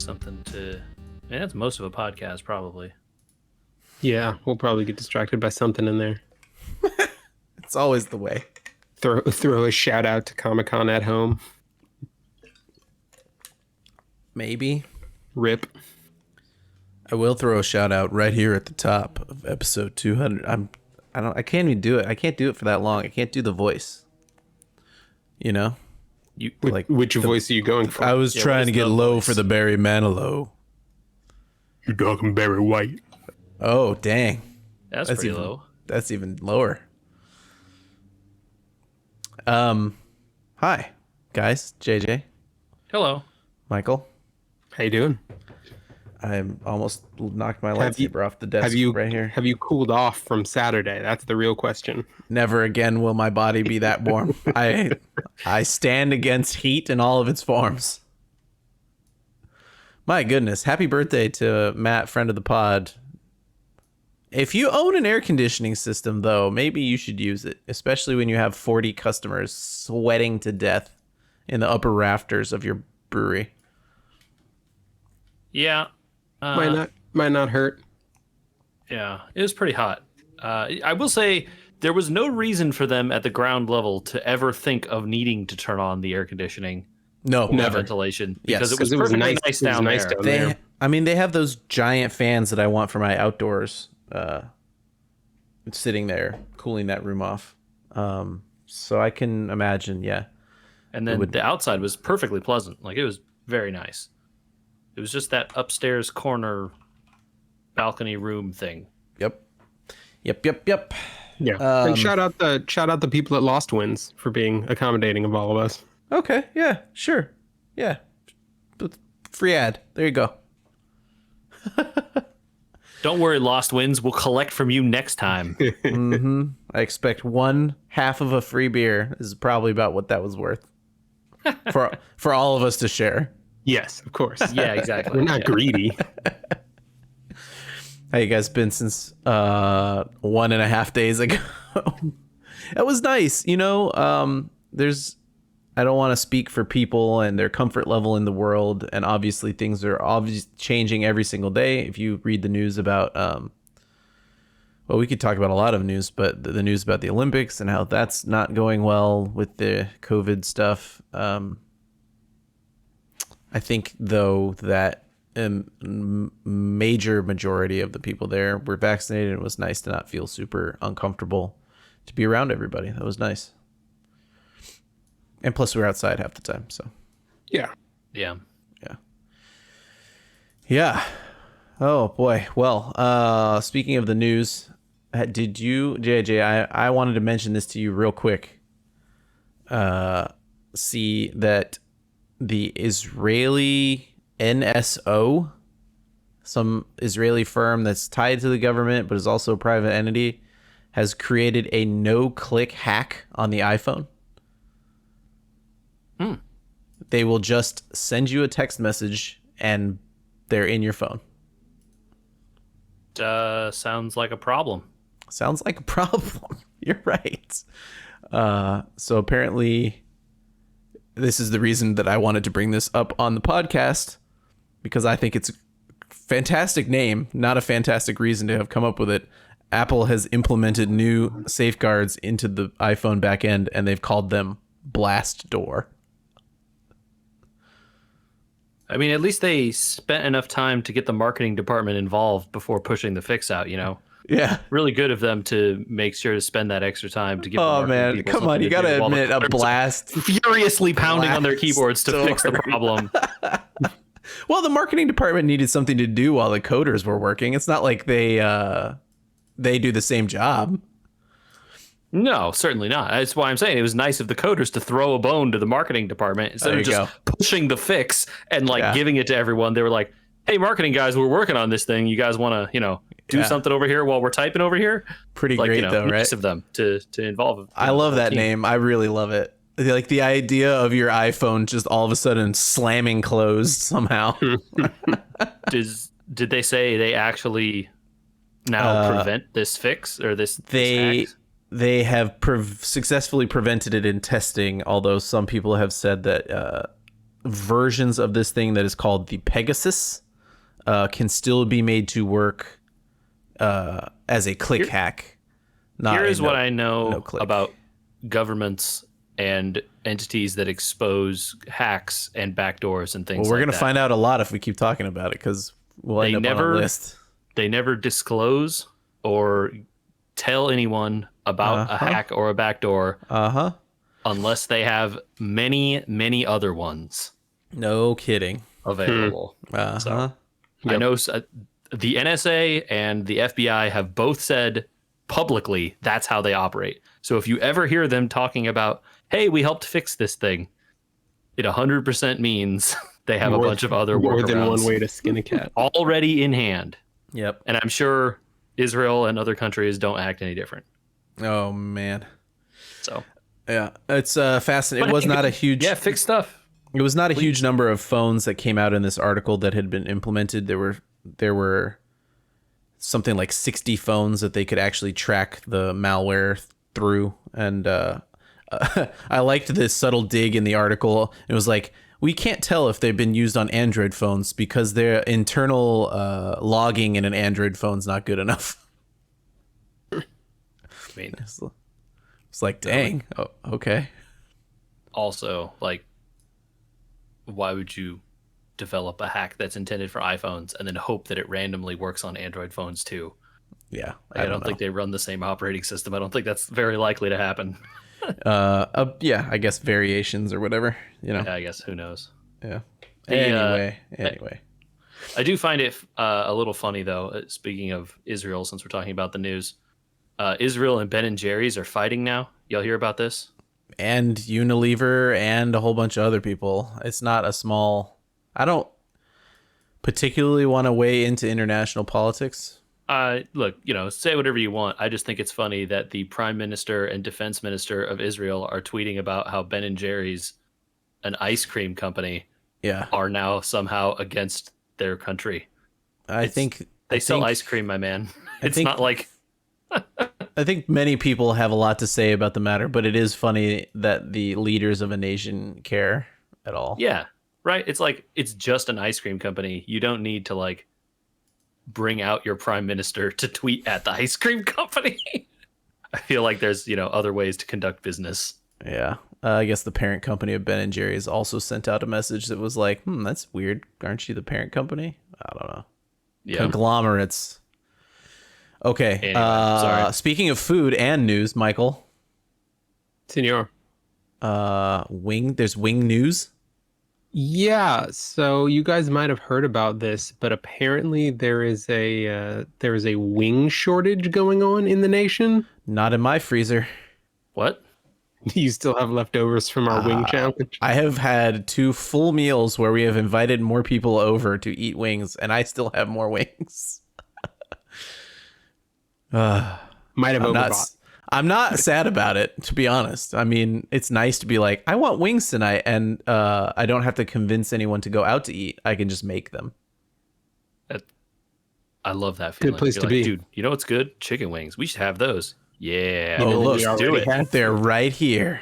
something to. Man, that's most of a podcast, probably. Yeah, we'll probably get distracted by something in there. It's always the way. Throw a shout out to Comic-Con at home. Maybe. Rip. I will throw a shout out right here at the top of episode 200. I can't even do it. I can't do it for that long. I can't do the voice. You know? Which voice are you going for? I was trying to get low for the Barry Manilow. You're talking Barry White. Oh, dang. That's pretty low. That's even lower. Hi, guys. JJ. Hello. Michael. How you doing? I almost knocked my lightsaber off the desk right here. Have you cooled off from Saturday? That's the real question. Never again will my body be that warm. I stand against heat in all of its forms. My goodness. Happy birthday to Matt, friend of the pod. If you own an air conditioning system, though, maybe you should use it, especially when you have 40 customers sweating to death in the upper rafters of your brewery. Yeah. Might not hurt. Yeah, it was pretty hot. I will say there was no reason for them at the ground level to ever think of needing to turn on the air conditioning. No, never. Ventilation. Yes, Because it was perfectly nice down there. They have those giant fans that I want for my outdoors sitting there, cooling that room off. So I can imagine, yeah. And then the outside was perfectly pleasant. Like, it was very nice. It was just that upstairs corner balcony room thing. Yep. Yeah. And shout out the people at Lost Winds for being accommodating of all of us. Okay. Yeah. Sure. Yeah. Free ad. There you go. Don't worry, Lost Winds. We'll collect from you next time. I expect 1/2 of a free beer is probably about what that was worth for all of us to share. Yes, of course. Yeah, exactly. We're not greedy. How you guys been since 1.5 days ago? That was nice. You know, I don't want to speak for people and their comfort level in the world. And obviously things are changing every single day. If you read the news about, well, we could talk about a lot of news, but the news about the Olympics and how that's not going well with the COVID stuff. I think, though, that a major majority of the people there were vaccinated. It was nice to not feel super uncomfortable to be around everybody. That was nice. And plus, we were outside half the time, so. Yeah. Oh, boy. Well, speaking of the news, did you, JJ, I wanted to mention this to you real quick. See that the Israeli NSO, some Israeli firm that's tied to the government but is also a private entity, has created a no-click hack on the iPhone. They will just send you a text message and they're in your phone. Sounds like a problem. Sounds like a problem. You're right. So apparently this is the reason that I wanted to bring this up on the podcast, because I think it's a fantastic name, not a fantastic reason to have come up with it. Apple has implemented new safeguards into the iPhone backend, and they've called them Blast Door. I mean, at least they spent enough time to get the marketing department involved before pushing the fix out, you know? Yeah. Really good of them to make sure to spend that extra time to give Oh, man. Come on. You got to admit, a blast. Furiously pounding on their keyboards to fix the problem. Well, the marketing department needed something to do while the coders were working. It's not like they do the same job. No, certainly not. That's why I'm saying it was nice of the coders to throw a bone to the marketing department instead of just pushing the fix and giving it to everyone. They were like, hey, marketing guys, we're working on this thing. You guys want to, do something over here while we're typing over here? Pretty great, though, right? Nice of them to involve. I love that name. I really love it. Like the idea of your iPhone just all of a sudden slamming closed somehow. Did they say they actually now prevent this fix or this? They have successfully prevented it in testing, although some people have said that versions of this thing that is called the Pegasus can still be made to work as a click hack. Here is what I know about governments and entities that expose hacks and backdoors and things like that. Well, we're going to find out a lot if we keep talking about it, because we'll end up on a list. They never disclose or tell anyone about a hack or a backdoor unless they have many, many other ones. No kidding. Available. So I know the NSA and the FBI have both said publicly that's how they operate. So if you ever hear them talking about, hey, we helped fix this thing, it 100% means they have a bunch of other more workarounds than one way to skin a cat already in hand. Yep. And I'm sure Israel and other countries don't act any different. Oh man. So yeah, it's fascinating. It was not a huge fix stuff. It was not a huge number of phones that came out in this article that had been implemented. There were something like 60 phones that they could actually track the malware through. And I liked this subtle dig in the article. It was like, we can't tell if they've been used on Android phones because their internal logging in an Android phone is not good enough. I mean, it's like, dang. Oh, okay. Also, like, why would you develop a hack that's intended for iPhones and then hope that it randomly works on Android phones too? Yeah. I don't think they run the same operating system. I don't think that's very likely to happen. Yeah, I guess variations or whatever, you know. Yeah, I guess, who knows? Yeah. Anyway. I do find it a little funny though, speaking of Israel, since we're talking about the news. Israel and Ben and Jerry's are fighting now. Y'all hear about this? And Unilever and a whole bunch of other people. It's not a small... I don't particularly want to weigh into international politics. Look, say whatever you want. I just think it's funny that the Prime Minister and Defense Minister of Israel are tweeting about how Ben and Jerry's, an ice cream company, are now somehow against their country. I think they sell ice cream, my man. It's not like... I think many people have a lot to say about the matter, but it is funny that the leaders of a nation care at all. Yeah, right. It's like, it's just an ice cream company. You don't need to like bring out your prime minister to tweet at the ice cream company. I feel like there's, other ways to conduct business. Yeah. I guess the parent company of Ben and Jerry's also sent out a message that was like, that's weird. Aren't you the parent company? I don't know. Yeah. Conglomerates. Okay. Anyway, sorry. Speaking of food and news, Michael. Senor. There's wing news. Yeah, so you guys might have heard about this, but apparently there is a wing shortage going on in the nation. Not in my freezer. What? You still have leftovers from our wing challenge? I have had 2 full meals where we have invited more people over to eat wings, and I still have more wings. Might have overbought. I'm not sad about it, to be honest. I mean, it's nice to be like, I want wings tonight, and I don't have to convince anyone to go out to eat. I can just make them. I love that feeling. Good place to be. Dude, you know what's good? Chicken wings. We should have those. Yeah. Oh, look, do it. They're right here.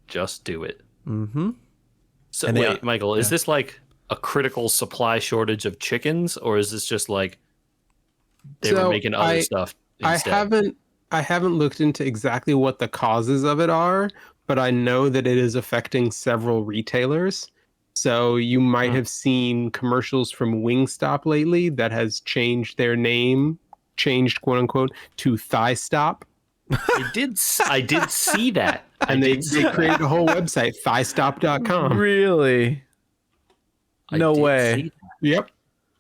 Just do it. Mm-hmm. So wait, Michael, is this like a critical supply shortage of chickens, or is this just like they were making other stuff instead? I haven't looked into exactly what the causes of it are, but I know that it is affecting several retailers. So you might have seen commercials from Wingstop lately that has changed their name, quote unquote, to Thigh Stop. I did see that. And they created a whole website, thighstop.com. Really? No way. Yep.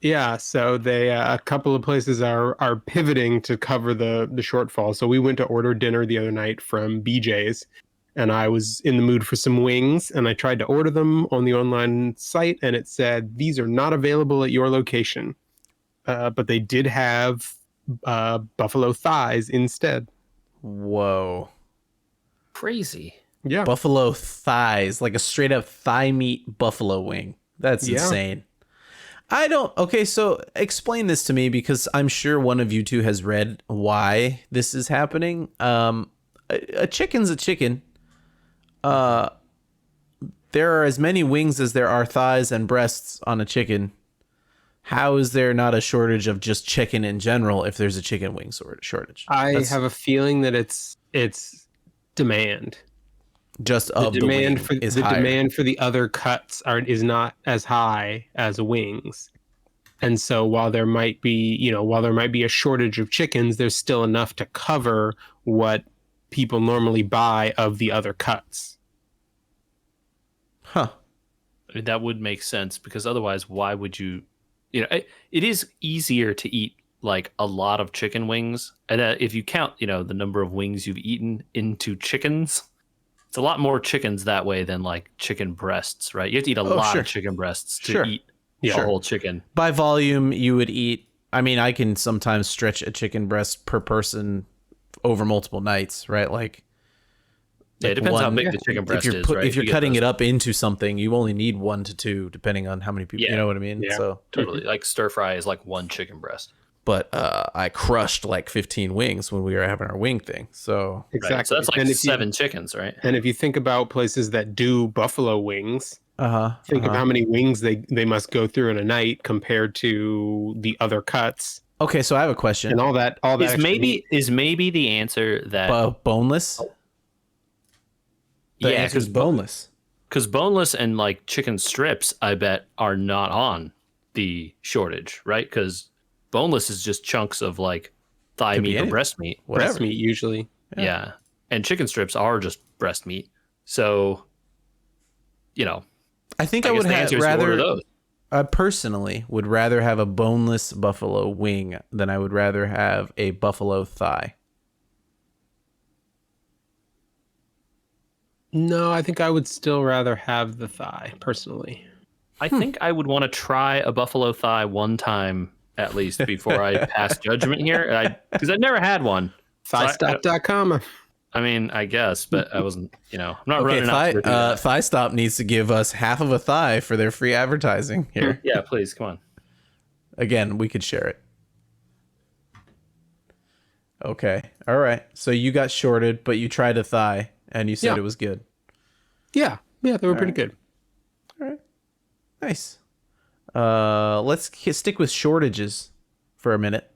Yeah, so they a couple of places are pivoting to cover the shortfall. So we went to order dinner the other night from BJ's, and I was in the mood for some wings, and I tried to order them on the online site, and it said these are not available at your location, but they did have buffalo thighs instead. Whoa, crazy! Yeah, buffalo thighs, like a straight up thigh meat buffalo wing. That's insane. Okay, so explain this to me, because I'm sure one of you two has read why this is happening. A chicken's a chicken. there are as many wings as there are thighs and breasts on a chicken. How is there not a shortage of just chicken in general if there's a chicken wing shortage? I have a feeling that it's demand. Just of the demand wing is higher. demand for the other cuts is not as high as wings. And so while there might be a shortage of chickens, there's still enough to cover what people normally buy of the other cuts. Huh. I mean, that would make sense, because otherwise, why would you? It is easier to eat like a lot of chicken wings, and if you count, the number of wings you've eaten into chickens, it's a lot more chickens that way than like chicken breasts, right? You have to eat a lot of chicken breasts to eat a whole chicken. By volume, you would eat. I mean, I can sometimes stretch a chicken breast per person over multiple nights, right? Like, it depends how big the chicken breast is, right? If you're cutting it up into something, you only need 1 to 2, depending on how many people. You know what I mean? Yeah. So totally, like stir fry is like 1 chicken breast. But I crushed like 15 wings when we were having our wing thing. So exactly, right. So that's like 7 chickens, right? And if you think about places that do buffalo wings, think of how many wings they must go through in a night compared to the other cuts. Okay, so I have a question. And all that is maybe the answer that boneless. The answer is boneless. Because boneless and like chicken strips, I bet, are not on the shortage, right? Because boneless is just chunks of like thigh meat or breast meat. Whatever. Breast meat usually. Yeah. And chicken strips are just breast meat. So, I think I would rather. I personally would rather have a boneless buffalo wing than I would rather have a buffalo thigh. No, I think I would still rather have the thigh, personally. I think I would want to try a buffalo thigh one time at least before I pass judgment here, because I've never had one. Thighstop.com. I mean, I guess, but I wasn't, I'm not running out. Thigh Stop needs to give us half of a thigh for their free advertising here. Yeah, please, come on. Again, we could share it. Okay, all right. So you got shorted, but you tried a thigh, and you said it was good. Yeah, they were pretty good. All right, nice. Let's stick with shortages for a minute.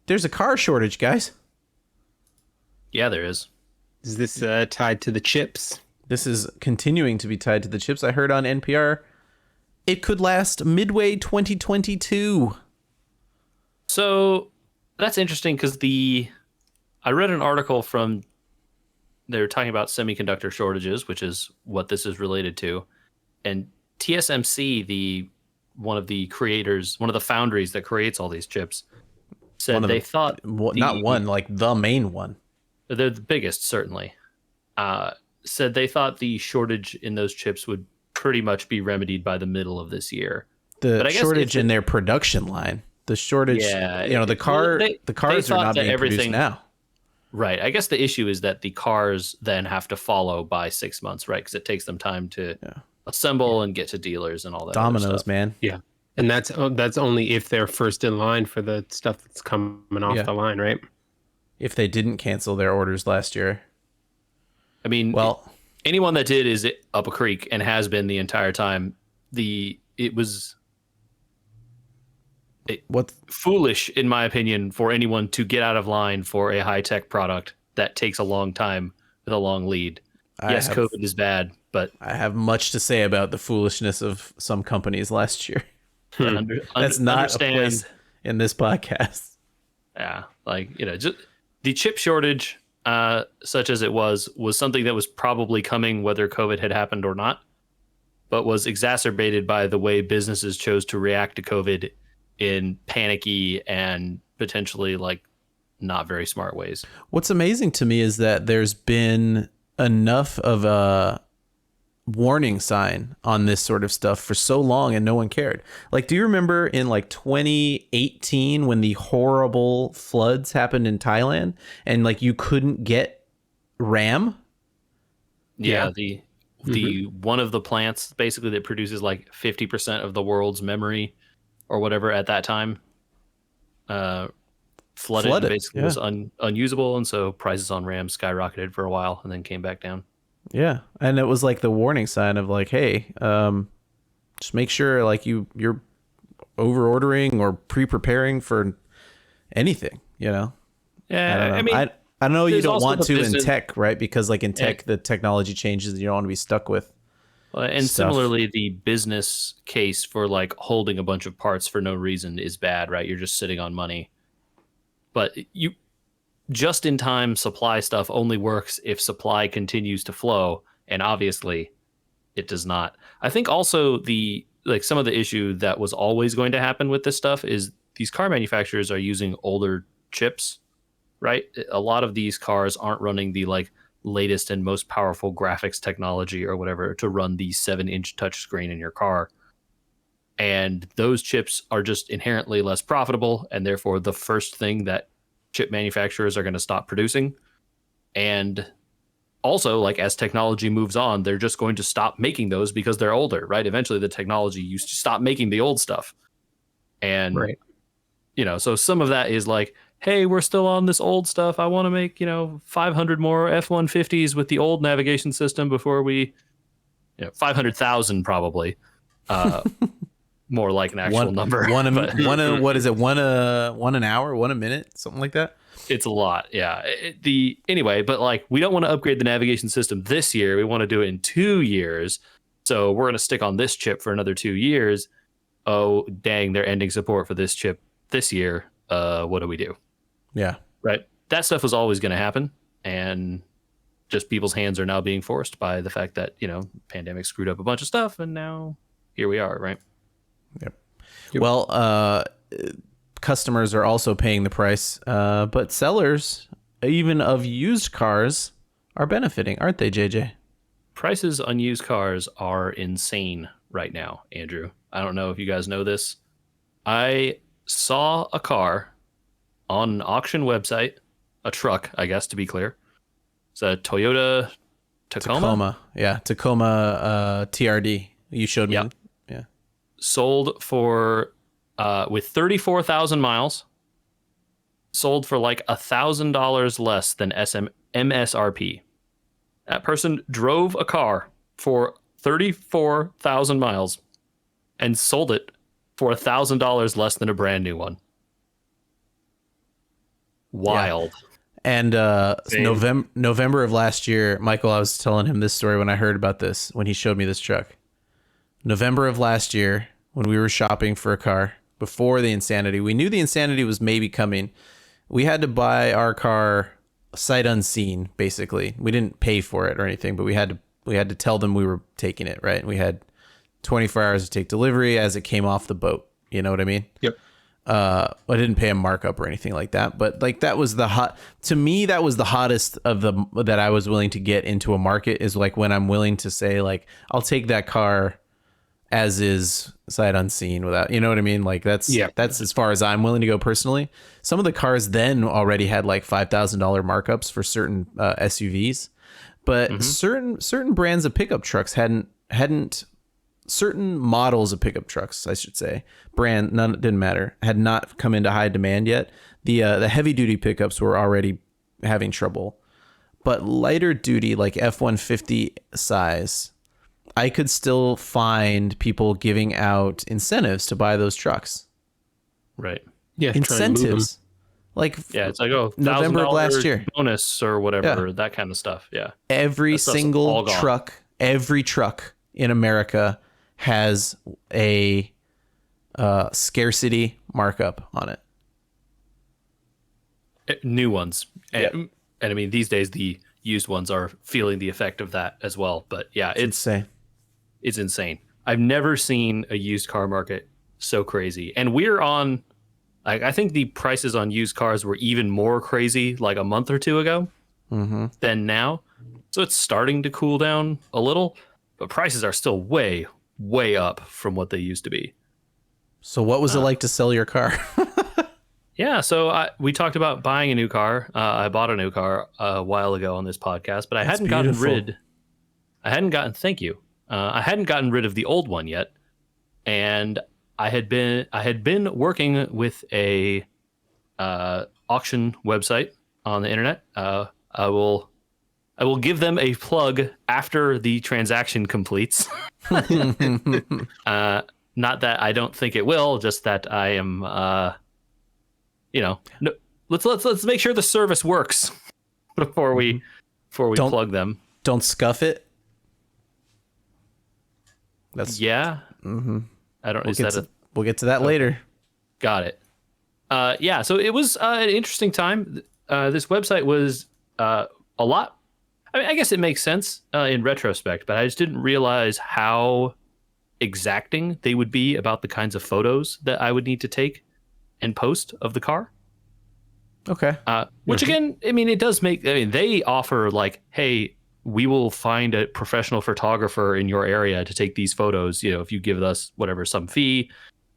There's a car shortage, guys. Yeah, there is. Is this tied to the chips? This is continuing to be tied to the chips. I heard on NPR it could last midway 2022. So that's interesting, because I read an article they were talking about semiconductor shortages, which is what this is related to. And TSMC, one of the foundries that creates all these chips, said they thought the main one. They're the biggest, certainly. Said they thought the shortage in those chips would pretty much be remedied by the middle of this year. The shortage in their production line. The shortage, the cars are not being produced now. Right. I guess the issue is that the cars then have to follow by 6 months, right? Because it takes them time to assemble and get to dealers and all that. Dominoes, man. Yeah. And that's only if they're first in line for the stuff that's coming off the line, right? If they didn't cancel their orders last year. I mean, anyone that did is up a creek and has been the entire time. It was foolish, in my opinion, for anyone to get out of line for a high-tech product that takes a long time with a long lead. Yes, COVID is bad, but I have much to say about the foolishness of some companies last year. That's not a place in this podcast. Yeah, just the chip shortage, such as it was something that was probably coming whether COVID had happened or not, but was exacerbated by the way businesses chose to react to COVID in panicky and potentially not very smart ways. What's amazing to me is that there's been enough of a warning sign on this sort of stuff for so long and no one cared. Do you remember in 2018 when the horrible floods happened in Thailand and you couldn't get RAM? Yeah. The one of the plants basically that produces 50% of the world's memory or whatever at that time flooded. Basically was unusable, and so prices on RAM skyrocketed for a while and then came back down. Yeah, and it was like the warning sign of like, hey, just make sure like you're over ordering or pre-preparing for anything, you know. Yeah, I don't know. I mean, I know you there's don't also want the to in business. tech, right? Because like in tech, the technology changes and you don't want to be stuck with And stuff. similarly, the business case for like holding a bunch of parts for no reason is bad, right? You're just sitting on money. But you just in time supply stuff only works if supply continues to flow, and obviously it does not. I think also the like some of the issue that was always going to happen with this stuff is these car manufacturers are using older chips, right? A lot of these cars aren't running the like latest and most powerful graphics technology or whatever to run the 7-inch touchscreen in your car. And those chips are just inherently less profitable, and therefore the first thing that chip manufacturers are going to stop producing. And also, like as technology moves on, they're just going to stop making those because they're older, right? Eventually, the technology used to stop making the old stuff, and Right. so some of that is like, hey, we're still on this old stuff. I want to make 500 more F-150s with the old navigation system before we 500,000 probably. More like an actual number. What is it? One an hour, one a minute, something like that. It's a lot, yeah. Anyway, but like we don't want to upgrade the navigation system this year. We want to do it in 2 years. So we're going to stick on this chip for another 2 years. Oh, dang, they're ending support for this chip this year. What do we do? Yeah. Right. That stuff was always going to happen, and just people's hands are now being forced by the fact that pandemic screwed up a bunch of stuff, and now here we are, right? Yep. Well, customers are also paying the price, but sellers, even of used cars, are benefiting, aren't they, JJ? Prices on used cars are insane right now, Andrew. I don't know if you guys know this. I saw a car on an auction website, a truck, I guess, to be clear. It's a Toyota Tacoma. Yeah, Tacoma TRD. You showed me. Yep. Yeah. Sold for with 34,000 miles. Sold for like $1,000 less than MSRP. That person drove a car for 34,000 miles and sold it for $1,000 less than a brand new one. Wild. Yeah. And November of last year, Michael, I was telling him this story when I heard about this, when he showed me this truck. November of last year, when we were shopping for a car, before the insanity, we knew the insanity was maybe coming. We had to buy our car sight unseen, basically. We didn't pay for it or anything, but we had to tell them we were taking it, right? We had 24 hours to take delivery as it came off the boat. You know what I mean? Yep. I didn't pay a markup or anything like that, but like that was the hottest of the that I was willing to get into a market, is like when I'm willing to say like I'll take that car as is, sight unseen, without, you know what I mean? Like that's as far as I'm willing to go personally. Some of the cars then already had like $5,000 markups for certain SUVs, but certain brands of pickup trucks hadn't certain models of pickup trucks, I should say, none, didn't matter, had not come into high demand yet. The heavy duty pickups were already having trouble, but lighter duty, like F-150 size, I could still find people giving out incentives to buy those trucks. Right. Yeah. Incentives. Like, yeah, it's like November of last year, bonus or whatever, that kind of stuff. Yeah. Every single truck in America has a scarcity markup on it. New ones. And I mean, these days the used ones are feeling the effect of that as well. But yeah, it's insane. I've never seen a used car market so crazy. And we're on, I think the prices on used cars were even more crazy like a month or two ago than now. So it's starting to cool down a little, but prices are still way, way up from what they used to be. So what was it like to sell your car? Yeah, so we talked about buying a new car. I bought a new car a while ago on this podcast, but I hadn't gotten rid of the old one yet. And I had been working with a auction website on the internet. I will I will give them a plug after the transaction completes. Not that I don't think it will, just that I am, no, let's make sure the service works before we plug them. Don't scuff it. Yeah. Mm-hmm. I don't. We'll get to that later. Got it. Yeah. So it was an interesting time. This website was a lot. I mean, I guess it makes sense in retrospect, but I just didn't realize how exacting they would be about the kinds of photos that I would need to take and post of the car. Okay. Which again, I mean, it does make. I mean, they offer like, hey, we will find a professional photographer in your area to take these photos. You know, if you give us whatever some fee,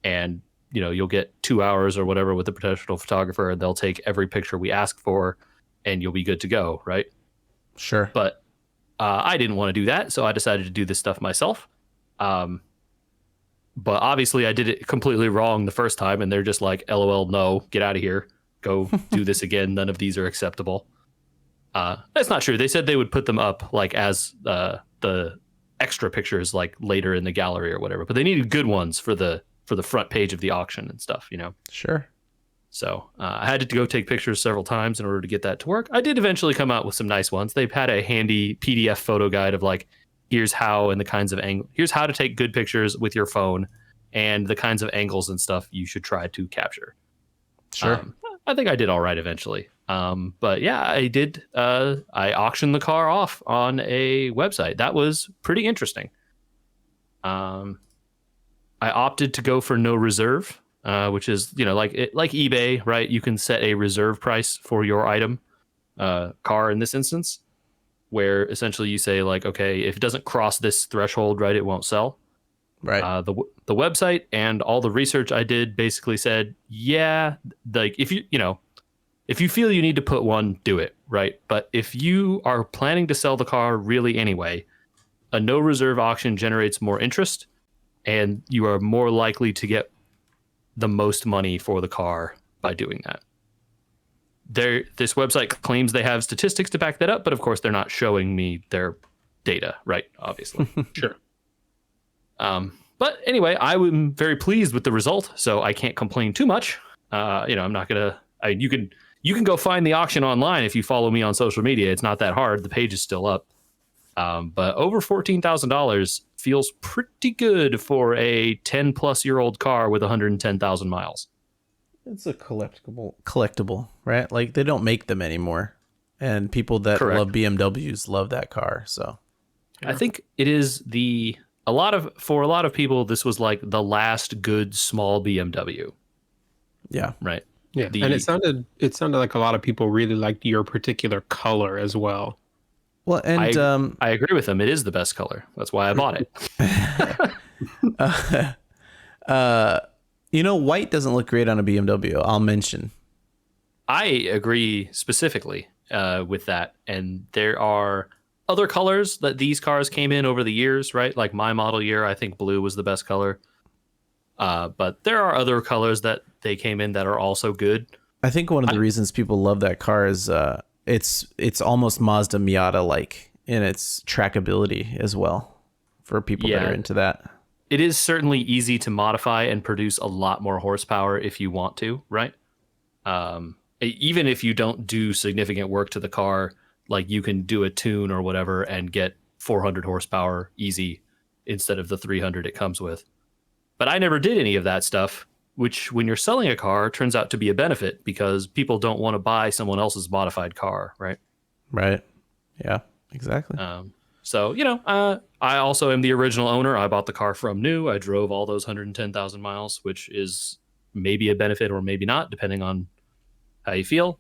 and you'll get 2 hours or whatever with the professional photographer, and they'll take every picture we ask for, and you'll be good to go, right? Sure. But I didn't want to do that, so I decided to do this stuff myself. But obviously, I did it completely wrong the first time, and they're just like, "LOL, no, get out of here. Go do this again. None of these are acceptable." That's not true. They said they would put them up like as the extra pictures like later in the gallery or whatever, but they needed good ones for the front page of the auction and stuff. Sure. So I had to go take pictures several times in order to get that to work. I did eventually come out with some nice ones. They've had a handy PDF photo guide of like, here's how and the kinds of here's how to take good pictures with your phone and the kinds of angles and stuff you should try to capture. Sure. I think I did all right eventually. But yeah, I did. I auctioned the car off on a website. That was pretty interesting. I opted to go for no reserve. Which is, like eBay, right? You can set a reserve price for your item, car in this instance, where essentially you say like, okay, if it doesn't cross this threshold, right, it won't sell. Right. The website and all the research I did basically said, yeah, like if you feel you need to put one, do it, right? But if you are planning to sell the car really anyway, a no reserve auction generates more interest, and you are more likely to get the most money for the car by doing that. This website claims they have statistics to back that up, but of course they're not showing me their data, right? Obviously. Sure. But anyway, I am very pleased with the result, so I can't complain too much. I'm not gonna. You can go find the auction online if you follow me on social media. It's not that hard. The page is still up. But over $14,000 feels pretty good for a 10-plus-year-old car with 110,000 miles. It's a collectible, right? Like they don't make them anymore, and people that Correct. love BMWs love that car. So I think it is for a lot of people, this was like the last good small BMW. Yeah. Right. Yeah. And it sounded like a lot of people really liked your particular color as well. Well, and I agree with them. It is the best color. That's why I bought it. White doesn't look great on a BMW. I'll mention. I agree specifically with that. And there are other colors that these cars came in over the years, right? Like my model year, I think blue was the best color. But there are other colors that they came in that are also good. I think one of the reasons people love that car is it's almost Mazda Miata like in its trackability as well for people that are into that. It is certainly easy to modify and produce a lot more horsepower if you want to, right? Even if you don't do significant work to the car, like you can do a tune or whatever and get 400 horsepower easy instead of the 300 it comes with. But I never did any of that stuff, which when you're selling a car turns out to be a benefit because people don't want to buy someone else's modified car, right? Right. Yeah, exactly. So, I also am the original owner. I bought the car from new. I drove all those 110,000 miles, which is maybe a benefit or maybe not, depending on how you feel.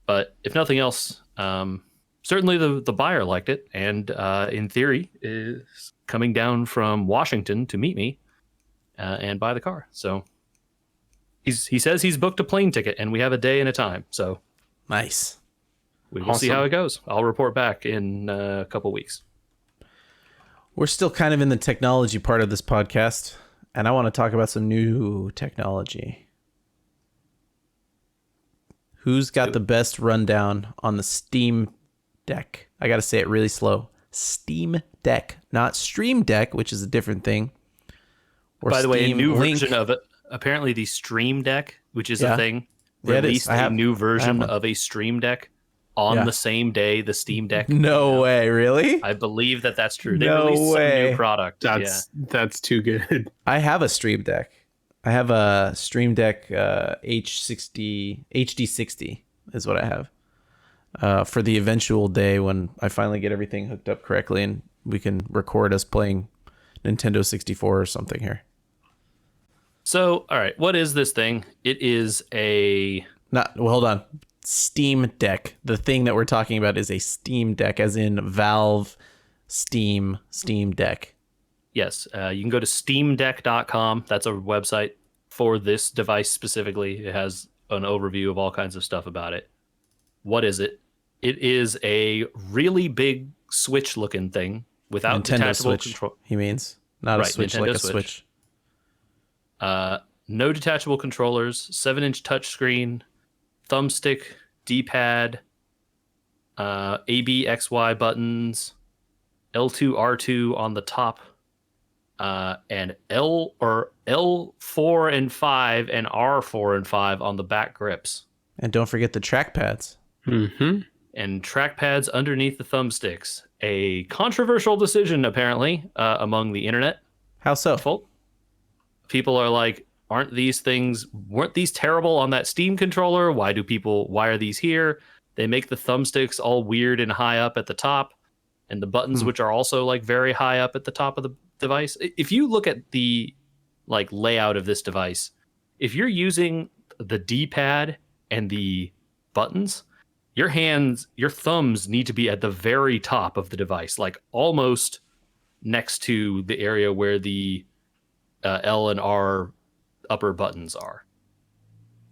But if nothing else, certainly the buyer liked it. And in theory, is coming down from Washington to meet me and buy the car. So he says he's booked a plane ticket and we have a day and a time. So nice. We will see how it goes. I'll report back in a couple weeks. We're still kind of in the technology part of this podcast, and I want to talk about some new technology. Who's got the best rundown on the Steam Deck. I got to say it really slow. Steam Deck, not Stream Deck, which is a different thing. Or by the way, a new Link. version of it. Apparently, the Stream Deck, which is a thing, released a new version of a Stream Deck on the same day the Steam Deck. No way, really? I believe that's true. They released some new product. That's too good. I have a Stream Deck. I have a Stream Deck HD60 is what I have. For the eventual day when I finally get everything hooked up correctly and we can record us playing Nintendo 64 or something here. So, all right, what is this thing? It is hold on. Steam Deck. The thing that we're talking about is a Steam Deck, as in Valve Steam Deck. Yes, you can go to steamdeck.com. That's a website for this device specifically. It has an overview of all kinds of stuff about it. What is it? It is a really big Switch-looking thing without Nintendo detachable Switch, control. He means not a Switch, Nintendo like a Switch. No detachable controllers, 7-inch touchscreen, thumbstick, D-pad, A, B, X, Y buttons, L2, R2 on the top, and L4 and 5 and R4 and 5 on the back grips. And don't forget the trackpads. Mm-hmm. And trackpads underneath the thumbsticks. A controversial decision, apparently, among the internet. How so? People are like, weren't these terrible on that Steam controller? Why are these here? They make the thumbsticks all weird and high up at the top, and the buttons, which are also like very high up at the top of the device. If you look at the like layout of this device, if you're using the D-pad and the buttons, your thumbs need to be at the very top of the device, like almost next to the area where the L and R upper buttons are.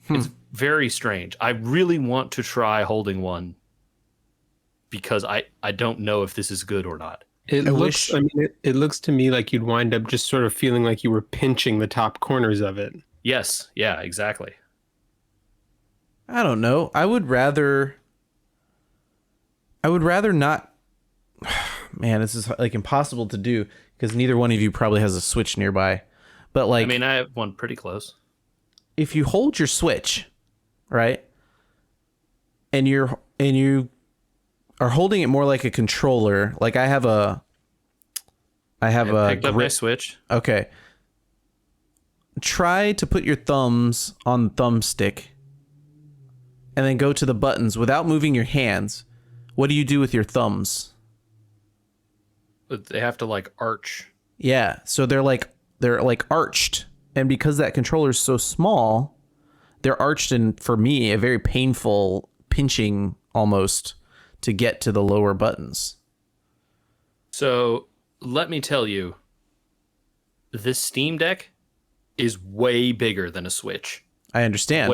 It's very strange. I really want to try holding one because I don't know if this is good or not. It looks to me like you'd wind up just sort of feeling like you were pinching the top corners of it. Yes. Yeah, exactly. I don't know. I would rather not. Man, this is like impossible to do because neither one of you probably has a Switch nearby. But like, I mean, I have one pretty close. If you hold your Switch, right, and you are holding it more like a controller, like I picked up my Switch. Okay. Try to put your thumbs on the thumbstick and then go to the buttons without moving your hands. What do you do with your thumbs? They have to like arch. Yeah, so they're like arched, and because that controller is so small, they're arched, and for me, a very painful pinching almost to get to the lower buttons. So let me tell you, this Steam Deck is way bigger than a Switch. I understand.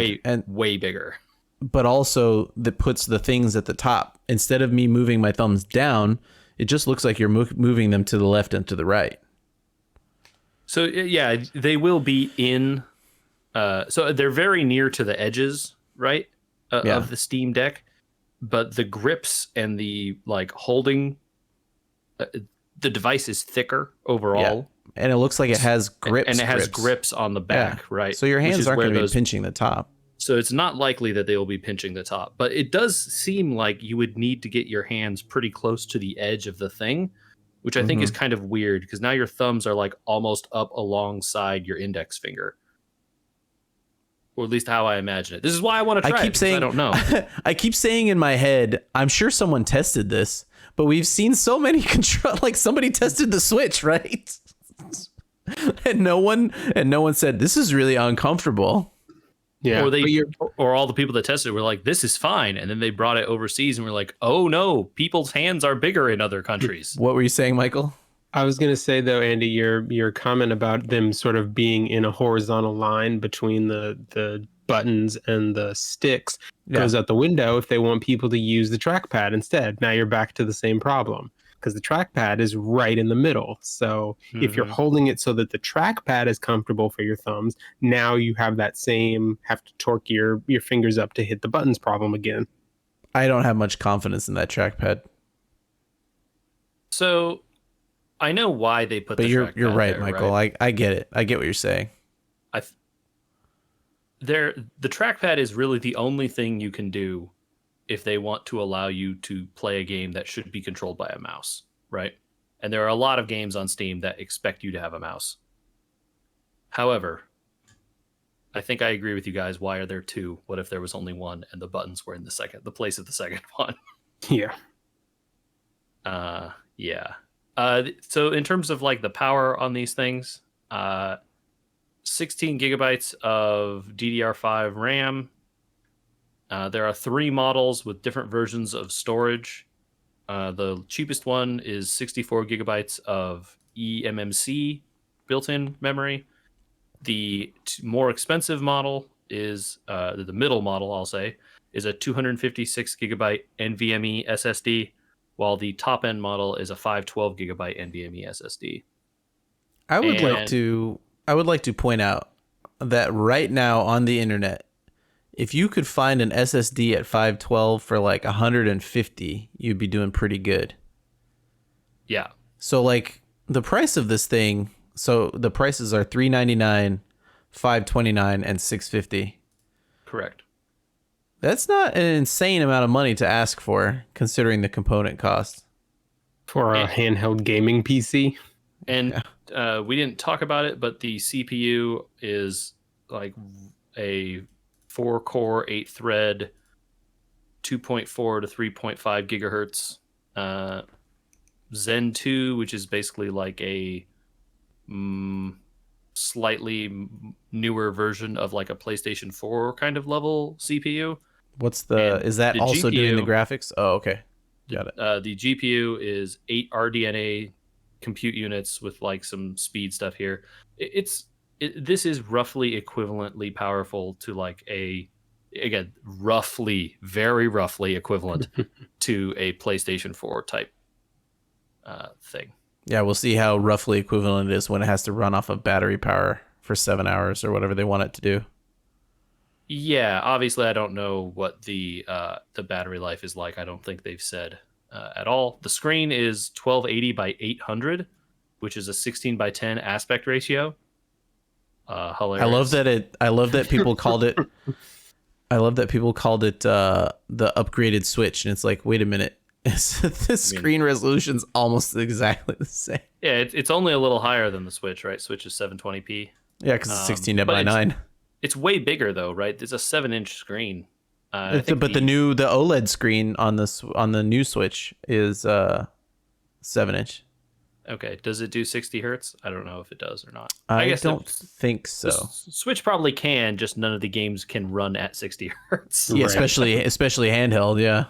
Way bigger. But also that puts the things at the top. Instead of me moving my thumbs down, it just looks like you're moving them to the left and to the right. So yeah, they will be in. So they're very near to the edges, right, of the Steam Deck. But the grips and the like holding, the device is thicker overall. Yeah. And it looks like it has grips. And it has grips on the back, right? So your hands aren't going to be pinching the top. So it's not likely that they will be pinching the top. But it does seem like you would need to get your hands pretty close to the edge of the thing, which I think is kind of weird because now your thumbs are like almost up alongside your index finger. Or at least how I imagine it. This is why I want to try it. I don't know. I keep saying in my head, I'm sure someone tested this, but we've seen so many like somebody tested the Switch, right? and no one said this is really uncomfortable. Yeah. Or all the people that tested it were like, this is fine. And then they brought it overseas and were like, oh no, people's hands are bigger in other countries. What were you saying, Michael? I was going to say, though, Andy, your comment about them sort of being in a horizontal line between the buttons and the sticks goes out the window if they want people to use the trackpad instead. Now you're back to the same problem because the trackpad is right in the middle. So if you're holding it so that the trackpad is comfortable for your thumbs, now you have that same have to torque your fingers up to hit the buttons problem again. I don't have much confidence in that trackpad. So I know why they put but the trackpad you're right, there, Michael. right? I get it. I get what you're saying. The trackpad is really the only thing you can do if they want to allow you to play a game that should be controlled by a mouse, right? And there are a lot of games on Steam that expect you to have a mouse. However, I think I agree with you guys. Why are there two? What if there was only one and the buttons were in the place of the second one? Yeah. Yeah. So in terms of like the power on these things, 16 gigabytes of DDR5 RAM. There are 3 models with different versions of storage. The cheapest one is 64 gigabytes of eMMC built-in memory. The more expensive model is the middle model, I'll say, is a 256 gigabyte NVMe SSD, while the top end model is a 512 gigabyte NVMe SSD. I would like to point out that right now on the internet, if you could find an SSD at 512 for like 150, you'd be doing pretty good. Yeah. So like the price of this thing, so the prices are $399, $529, and $650. Correct. That's not an insane amount of money to ask for, considering the component cost. For a handheld gaming PC. And we didn't talk about it, but the CPU is like a 4-core, 8-thread, 2.4 to 3.5 gigahertz Zen 2, which is basically like a slightly newer version of like a PlayStation 4 kind of level CPU. What's is that the also GPU, doing the graphics? Oh, okay. Got it. The GPU is 8 RDNA compute units with like some speed stuff here. This is roughly equivalently powerful to like very roughly equivalent to a PlayStation 4 type thing. Yeah, we'll see how roughly equivalent it is when it has to run off of battery power for 7 hours or whatever they want it to do. Yeah, obviously I don't know what the battery life is like. I don't think they've said at all. The screen is 1280 by 800, which is a 16 by 10 aspect ratio. Hilarious. I love that people called it. I love that people called it the upgraded Switch, and it's like, wait a minute, the screen resolution's almost exactly the same. Yeah, it's only a little higher than the Switch, right? Switch is 720p. Yeah, because it's 16 by 9. It's way bigger though, right? It's a 7-inch screen. But the OLED screen on the new Switch is 7-inch. Okay, does it do 60 hertz? I don't know if it does or not. I guess don't think so. Switch probably can, just none of the games can run at 60 hertz. Yeah, right. especially handheld. Yeah.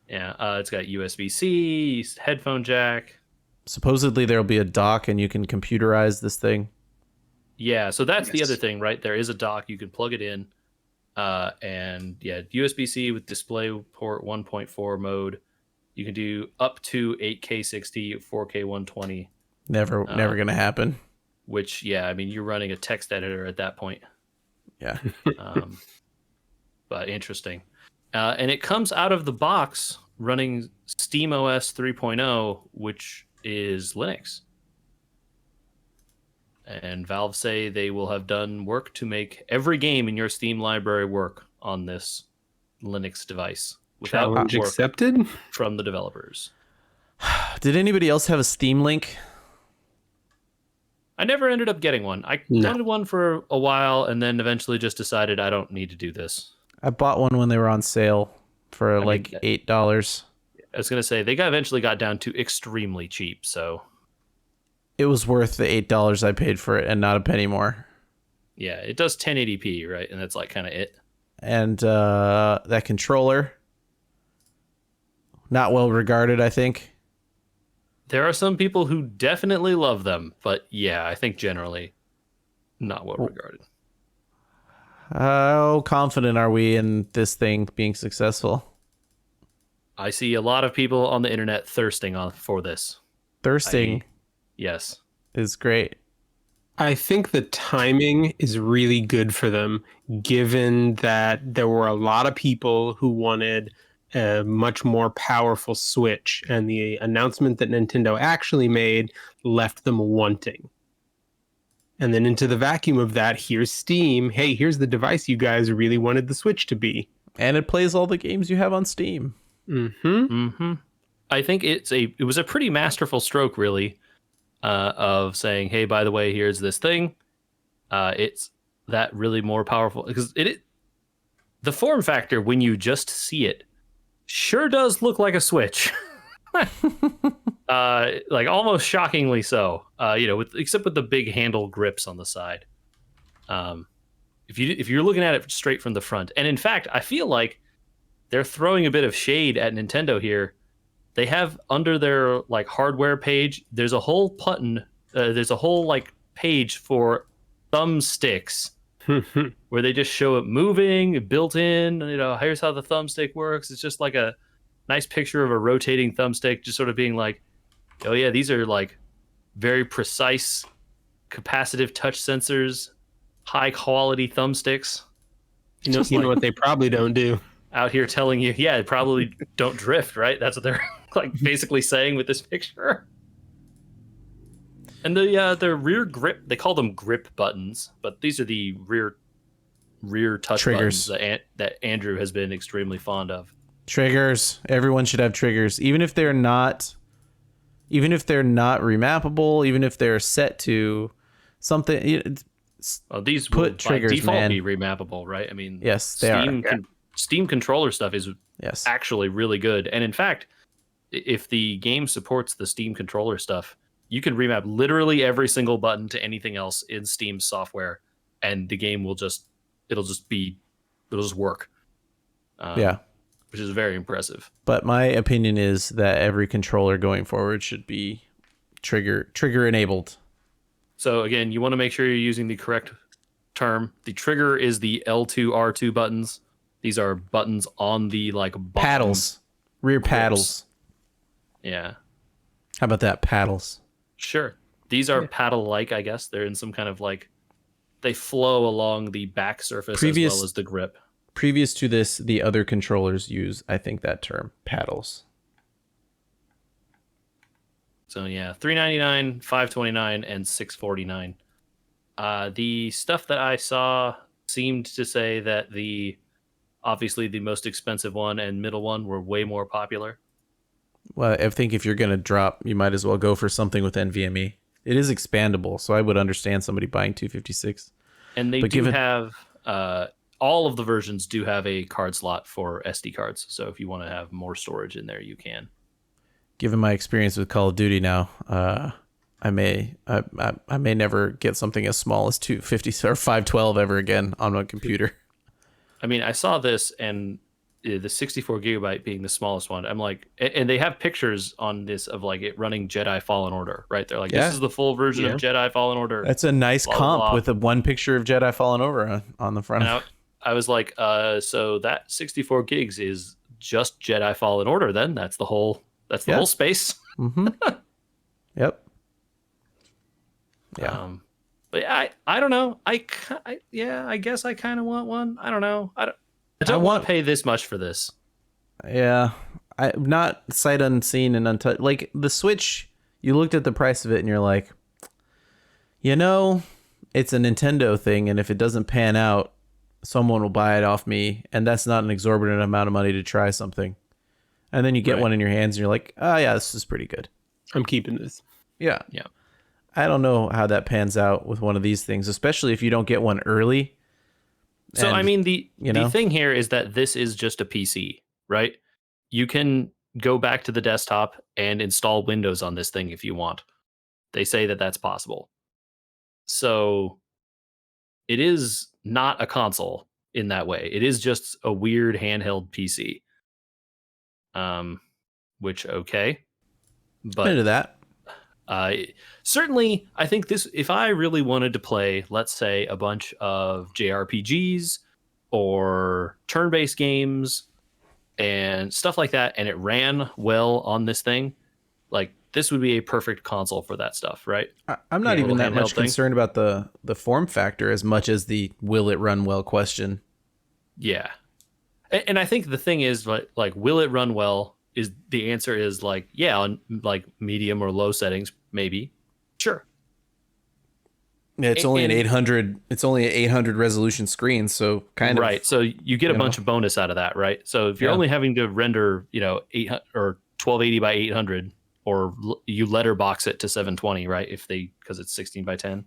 Yeah, it's got USB-C, headphone jack. Supposedly there'll be a dock, and you can computerize this thing. Yeah, so that's the other thing, right? There is a dock, you can plug it in, and yeah, USB-C with DisplayPort 1.4 mode. You can do up to 8K 60, 4K 120. Never gonna happen. Which, yeah, I mean, you're running a text editor at that point. Yeah. But interesting. And it comes out of the box running SteamOS 3.0, which is Linux. And Valve say they will have done work to make every game in your Steam library work on this Linux device. Challenge accepted from the developers. Did anybody else have a Steam Link? I never ended up getting one. I wanted one for a while and then eventually just decided I don't need to do this. I bought one when they were on sale for $8. I was going to say, they eventually got down to extremely cheap, so... It was worth the $8 I paid for it and not a penny more. Yeah, it does 1080p, right? And that's like kind of it. And that controller... Not well regarded, I think. There are some people who definitely love them, but yeah, I think generally not well regarded. How confident are we in this thing being successful? I see a lot of people on the internet thirsting for this. Yes. Is great. I think the timing is really good for them, given that there were a lot of people who wanted a much more powerful Switch, and the announcement that Nintendo actually made left them wanting. And then into the vacuum of that, here's Steam. Hey, here's the device you guys really wanted the Switch to be. And it plays all the games you have on Steam. I think it was a pretty masterful stroke, really, of saying, hey, by the way, here's this thing. It's that really more powerful, because the form factor, when you just see it, sure does look like a Switch. Like almost shockingly so. Except with the big handle grips on the side. If you're looking at it straight from the front, and in fact, I feel like they're throwing a bit of shade at Nintendo here. They have under their like hardware page, there's a whole button, there's a whole like page for thumbsticks, where they just show it moving, built in. Here's how the thumbstick works. It's just like a nice picture of a rotating thumbstick, just sort of being like, oh yeah, these are like very precise, capacitive touch sensors, high quality thumbsticks. You know what they probably don't do? Out here telling you, yeah, probably don't drift, right? That's what they're like basically saying with this picture. And the rear grip, they call them grip buttons, but these are the rear touch triggers buttons that Andrew has been extremely fond of. Triggers. Everyone should have triggers, even if they're not remappable, even if they're set to something. These put will triggers, by default man. be remappable, right? I mean, Yes, they are. Steam controller stuff is Yes. actually really good, and in fact, if the game supports the Steam controller stuff, you can remap literally every single button to anything else in Steam software, and the game will just work. Yeah. Which is very impressive. But my opinion is that every controller going forward should be trigger enabled. So again, you want to make sure you're using the correct term. The trigger is the L2, R2 buttons. These are buttons on the paddles, rear grips. paddles. Yeah. How about that? Paddles. Sure. These are paddle-like, I guess. They're in some kind of they flow along the back surface as well as the grip. Previous to this, the other controllers use, I think, that term, paddles. So yeah, $399, $529, and $649. The stuff that I saw seemed to say that obviously the most expensive one and middle one were way more popular. Well, I think if you're going to drop, you might as well go for something with NVMe. It is expandable, so I would understand somebody buying 256. And they have all of the versions do have a card slot for SD cards. So if you want to have more storage in there, you can. Given my experience with Call of Duty now, I may never get something as small as 250 or 512 ever again on my computer. I mean, I saw this, and the 64 gigabyte being the smallest one. I'm like, and they have pictures on this of it running Jedi Fallen Order, right? They're like, this is the full version of Jedi Fallen Order. That's a nice comp with one picture of Jedi Fallen Order on the front. And I was like, so that 64 gigs is just Jedi Fallen Order. Then that's the whole space. Mm-hmm. Yep. Yeah. But I don't know. I guess I kind of want one. I don't know. I don't want to pay this much for this. Yeah. I'm not sight unseen and untouched. Like the Switch, you looked at the price of it and you're like, it's a Nintendo thing, and if it doesn't pan out, someone will buy it off me, and that's not an exorbitant amount of money to try something. And then you get one in your hands and you're like, oh yeah, this is pretty good. I'm keeping this. Yeah. Yeah. I don't know how that pans out with one of these things, especially if you don't get one early. So, I mean, the thing here is that this is just a PC, right? You can go back to the desktop and install Windows on this thing if you want. They say that that's possible. So it is not a console in that way. It is just a weird handheld PC. Which, okay. But into that. Certainly, I think if I really wanted to play, let's say, a bunch of JRPGs or turn-based games and stuff like that, and it ran well on this thing, this would be a perfect console for that stuff, right? I'm not even that much concerned about the form factor as much as the will it run well question. Yeah. And I think the thing is like, will it run well? Is the answer is like, yeah, on like medium or low settings, maybe, sure. Yeah, it's only an 800. It's only an 800 resolution screen, so kind of right. So you get a bunch of bonus out of that, right? So if you're only having to render, 800 or 1280 by 800, or you letterbox it to 720, right? Because it's 16 by 10,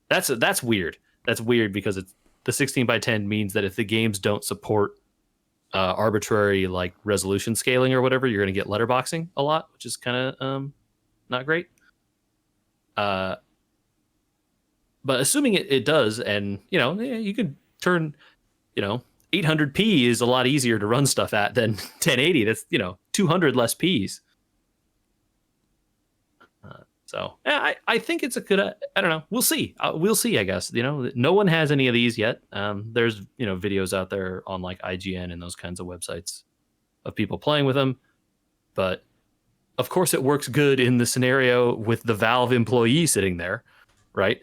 that's weird. That's weird because it's the 16 by 10 means that if the games don't support arbitrary like resolution scaling or whatever, you're going to get letterboxing a lot, which is kind of not great. But assuming it does, and you could turn, 800p is a lot easier to run stuff at than 1080. That's 200 less p's. So yeah, I think it's a good. I don't know. We'll see. We'll see. I guess no one has any of these yet. There's videos out there on like IGN and those kinds of websites of people playing with them, but of course it works good in the scenario with the Valve employee sitting there, right?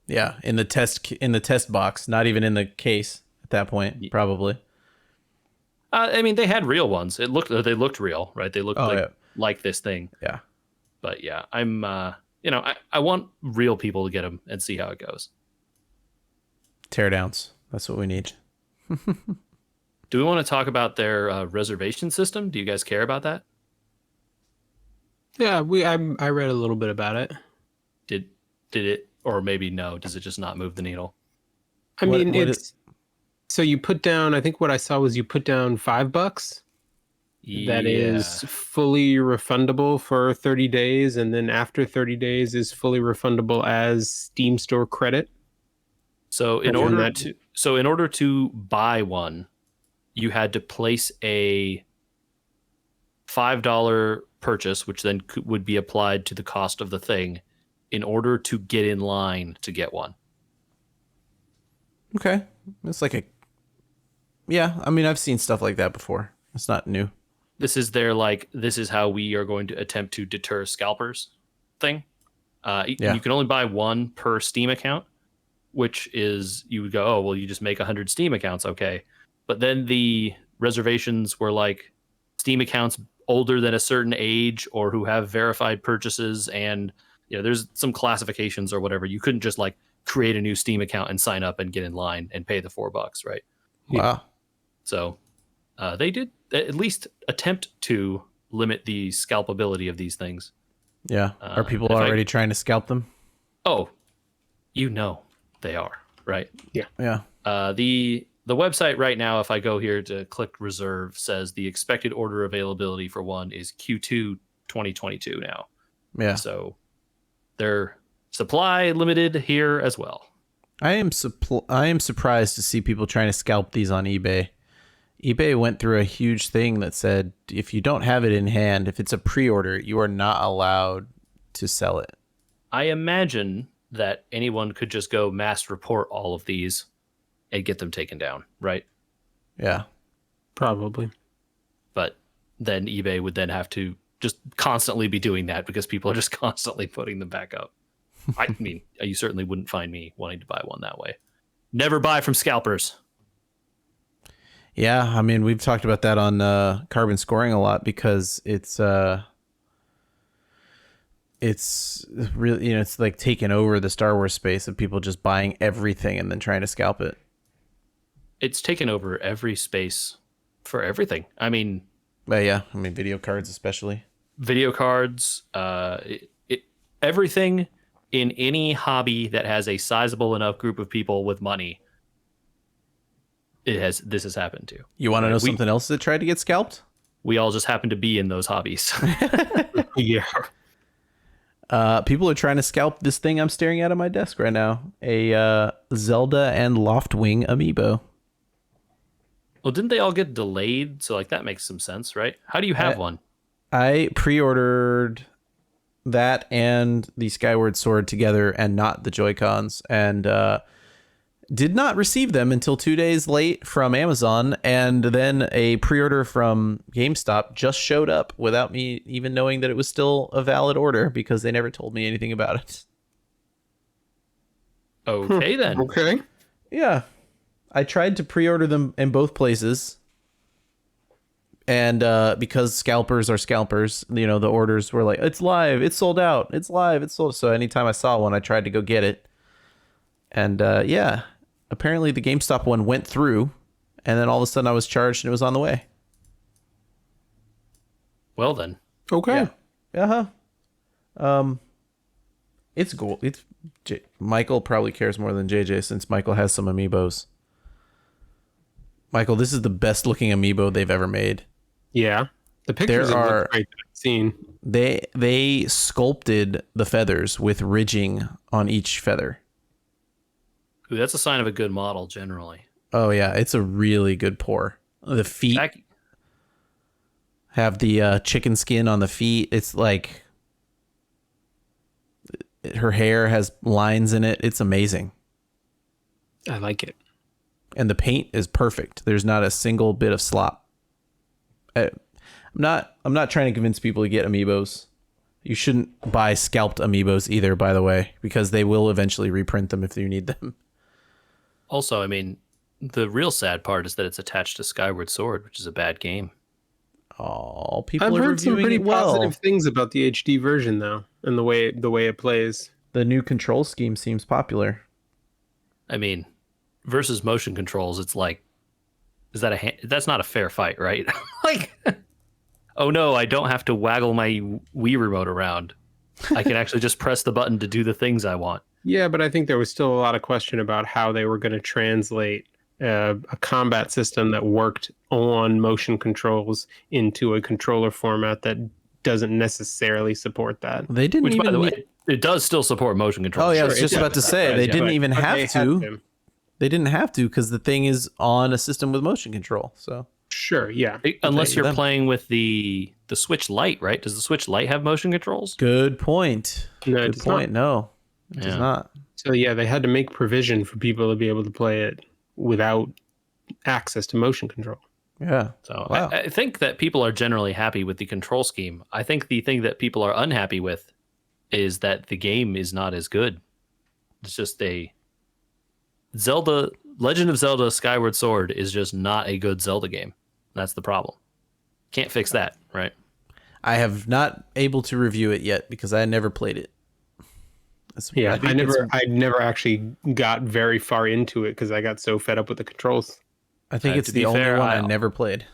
Yeah, in the test box, not even in the case at that point, probably. I mean, they had real ones. They looked real, right? They looked like this thing. Yeah. But yeah, I'm I want real people to get them and see how it goes. Teardowns. That's what we need. Do we want to talk about their reservation system? Do you guys care about that? Yeah, I read a little bit about it. Did it, or maybe no? Does it just not move the needle? I mean, so you put down. I think what I saw was you put down $5. Yeah. That is fully refundable for 30 days, and then after 30 days is fully refundable as Steam Store credit. So in order to buy one, you had to place a $5 purchase, which then would be applied to the cost of the thing, in order to get in line to get one. Okay, it's like I mean, I've seen stuff like that before. It's not new. This is this is how we are going to attempt to deter scalpers thing. You can only buy one per Steam account, which is, you would go, oh, well, you just make 100 Steam accounts. Okay. But then the reservations were like Steam accounts older than a certain age or who have verified purchases. And, there's some classifications or whatever. You couldn't just like create a new Steam account and sign up and get in line and pay the $4, right? Wow. So they did at least attempt to limit the scalpability of these things. Yeah. Are people already trying to scalp them? Oh, they are, right? Yeah. Yeah. The website right now, if I go here to click reserve, says the expected order availability for one is Q2 2022 now. Yeah. So they're supply limited here as well. I am surprised to see people trying to scalp these on eBay. eBay went through a huge thing that said if you don't have it in hand, if it's a pre-order, you are not allowed to sell it. I imagine that anyone could just go mass report all of these and get them taken down, right? Yeah. Probably. But then eBay would then have to just constantly be doing that because people are just constantly putting them back up. I mean, you certainly wouldn't find me wanting to buy one that way. Never buy from scalpers. Yeah, I mean, we've talked about that on Carbon Scoring a lot because it's really, it's like taking over the Star Wars space of people just buying everything and then trying to scalp it. It's taken over every space for everything. I mean, video cards especially. Video cards, everything in any hobby that has a sizable enough group of people with money. This has happened to. You want to know something else that tried to get scalped? We all just happen to be in those hobbies. Yeah. People are trying to scalp this thing I'm staring at on my desk right now. A Zelda and Loftwing amiibo. Well, didn't they all get delayed? So like that makes some sense, right? How do you have one? I pre-ordered that and the Skyward Sword together and not the Joy-Cons, and did not receive them until 2 days late from Amazon, and then a pre-order from GameStop just showed up without me even knowing that it was still a valid order because they never told me anything about it. Okay, then. Okay. Yeah. I tried to pre-order them in both places, And because scalpers are scalpers, you know, the orders were like, it's live, it's sold out, it's live, it's sold. So anytime I saw one, I tried to go get it. And yeah, apparently the GameStop one went through, and then all of a sudden I was charged and it was on the way. Well then. Okay. Yeah. It's cool. Michael probably cares more than JJ since Michael has some amiibos. Michael, this is the best looking amiibo they've ever made. Yeah. The pictures are great that I've seen. They sculpted the feathers with ridging on each feather. Ooh, that's a sign of a good model generally. Oh yeah, it's a really good pour. The feet have the chicken skin on the feet. It's like her hair has lines in it. It's amazing. I like it. And the paint is perfect. There's not a single bit of slop. I'm not trying to convince people to get amiibos. You shouldn't buy scalped amiibos either, by the way, because they will eventually reprint them if you need them. Also, I mean, the real sad part is that it's attached to Skyward Sword, which is a bad game. Oh, people I've are heard some reviewing pretty it well. positive things about the HD version, though, and the way it plays. The new control scheme seems popular. I mean, versus motion controls, it's like, that's not a fair fight, right? Like, oh no, I don't have to waggle my Wii remote around. I can actually just press the button to do the things I want. Yeah, but I think there was still a lot of question about how they were going to translate a combat system that worked on motion controls into a controller format that doesn't necessarily support that. They didn't Which, even. by the way, it does still support motion controls. Oh yeah, I was Sure, just about to say they didn't even have to. They didn't have to because the thing is on a system with motion control. So sure, yeah. Unless you're playing with the Switch Lite, right? Does the Switch Lite have motion controls? Good point. No, Good point. No, it does not. So yeah, they had to make provision for people to be able to play it without access to motion control. Yeah. So wow. I think that people are generally happy with the control scheme. I think the thing that people are unhappy with is that the game is not as good. It's just Legend of Zelda Skyward Sword is just not a good Zelda game. That's the problem. Can't fix that, right? I have not able to review it yet because I never played it. I never actually got very far into it because I got so fed up with the controls. I think it's the only one I never played.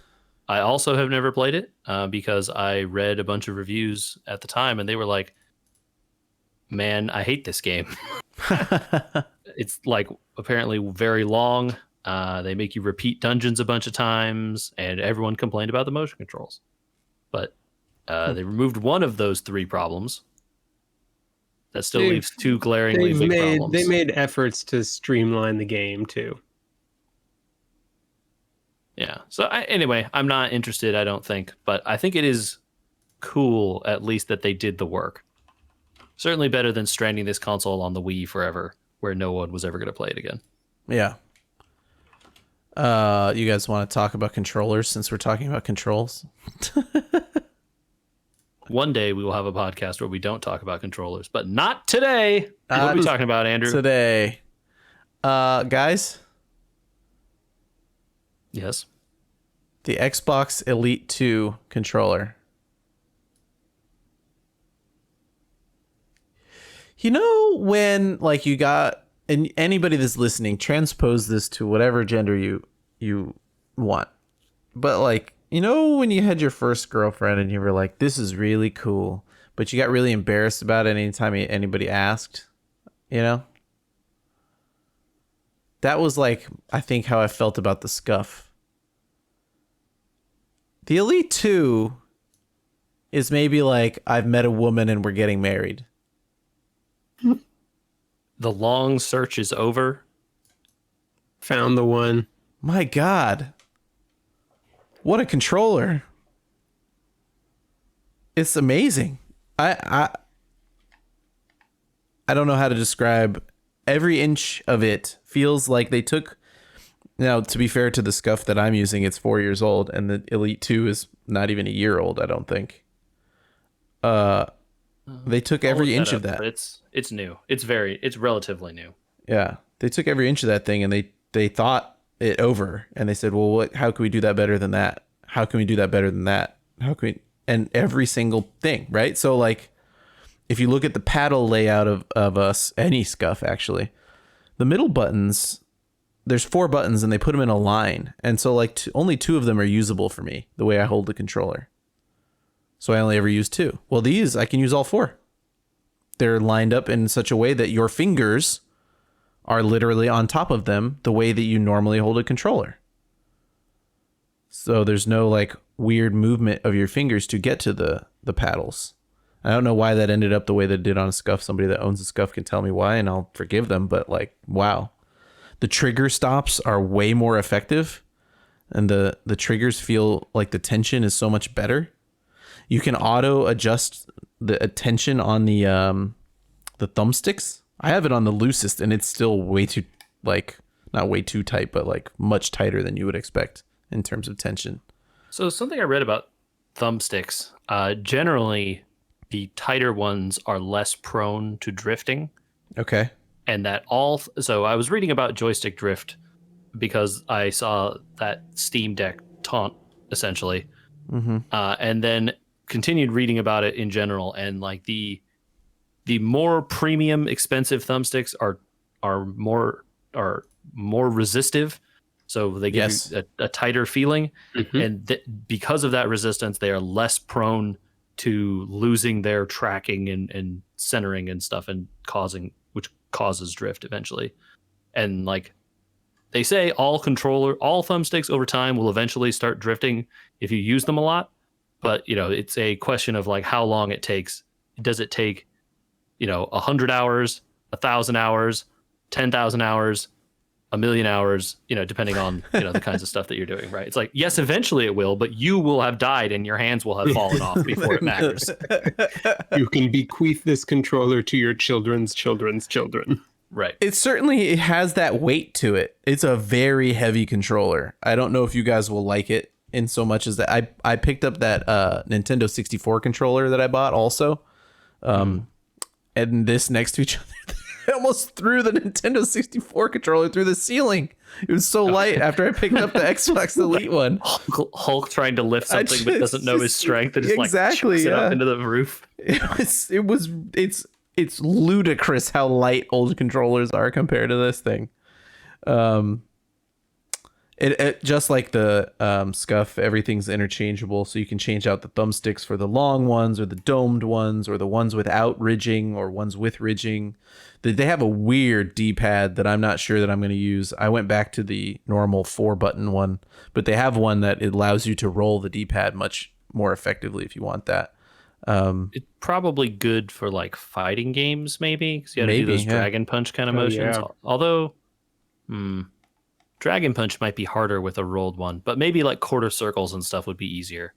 I also have never played it because I read a bunch of reviews at the time and they were like, man, I hate this game. It's like apparently very long. They make you repeat dungeons a bunch of times and everyone complained about the motion controls. But they removed one of those three problems. That still leaves two glaringly big problems. They made efforts to streamline the game too. Yeah. So anyway, I'm not interested, I don't think. But I think it is cool, at least, that they did the work. Certainly better than stranding this console on the Wii forever, where no one was ever going to play it again. Yeah. You guys want to talk about controllers since we're talking about controls? One day we will have a podcast where we don't talk about controllers, but not today. What are we talking about, Andrew? Today. Guys? Yes. The Xbox Elite 2 controller. You know when like you got, and anybody that's listening, transpose this to whatever gender you want. But like, you know when you had your first girlfriend and you were like, this is really cool, but you got really embarrassed about it anytime anybody asked, you know? That was like, I think how I felt about the Scuff. The Elite 2 is maybe like, I've met a woman and we're getting married. The long search is over. Found the one. My God. What a controller. It's amazing. I don't know how to describe. Every inch of it feels like they took. Now, to be fair to the Scuff that I'm using, it's 4 years old, and the Elite 2 is not even a year old, I don't think. They took every inch of that. It's new. It's relatively new. Yeah. They took every inch of that thing and they thought it over and they said, well, how can we do that better than that? how can we do that better than that? How can we, and every single thing, right? So like, if you look at the paddle layout of us, any Scuf actually, the middle buttons, there's 4 buttons and they put them in a line. And so like only 2 of them are usable for me, the way I hold the controller. So I only ever use 2. Well, these, I can use all 4. They're lined up in such a way that your fingers are literally on top of them the way that you normally hold a controller. So there's no like weird movement of your fingers to get to the paddles. I don't know why that ended up the way that it did on a Scuf. Somebody that owns a Scuf can tell me why, and I'll forgive them. But like, wow, the trigger stops are way more effective, and the triggers feel like the tension is so much better. You can auto adjust the tension on the thumbsticks. I have it on the loosest, and it's still way too, like, not way too tight, but like much tighter than you would expect in terms of tension. So something I read about thumbsticks, generally the tighter ones are less prone to drifting. Okay. And that so I was reading about joystick drift because I saw that Steam Deck taunt essentially. Mm-hmm. And then continued reading about it in general, and like the more premium expensive thumbsticks are more resistive, so they give you a tighter feeling. Mm-hmm. And because of that resistance, they are less prone to losing their tracking and centering and stuff, and which causes drift eventually. And like they say, all thumbsticks over time will eventually start drifting if you use them a lot. But, you know, it's a question of like how long it takes. Does it take, 100 hours, 1,000 hours, 10,000 hours, 1,000,000 hours, depending on, the kinds of stuff that you're doing, right? It's like, yes, eventually it will, but you will have died and your hands will have fallen off before it matters. You can bequeath this controller to your children's children's children. Right. It has that weight to it. It's a very heavy controller. I don't know if you guys will like it in so much as that. I picked up that Nintendo 64 controller that I bought also. And this next to each other. I almost threw the Nintendo 64 controller through the ceiling. It was so light after I picked up the Xbox Elite one. Hulk trying to lift something but doesn't know his strength and just chucks it up into the roof. It's ludicrous how light old controllers are compared to this thing. It just like the Scuf, everything's interchangeable, so you can change out the thumbsticks for the long ones or the domed ones or the ones without ridging or ones with ridging. They have a weird D-pad that I'm not sure that I'm going to use. I went back to the normal 4-button one, but they have one that it allows you to roll the D-pad much more effectively if you want that. It's probably good for like fighting games, maybe, because you got to do those Dragon Punch kind of motions. Yeah. Although, Dragon Punch might be harder with a rolled one, but maybe like quarter circles and stuff would be easier.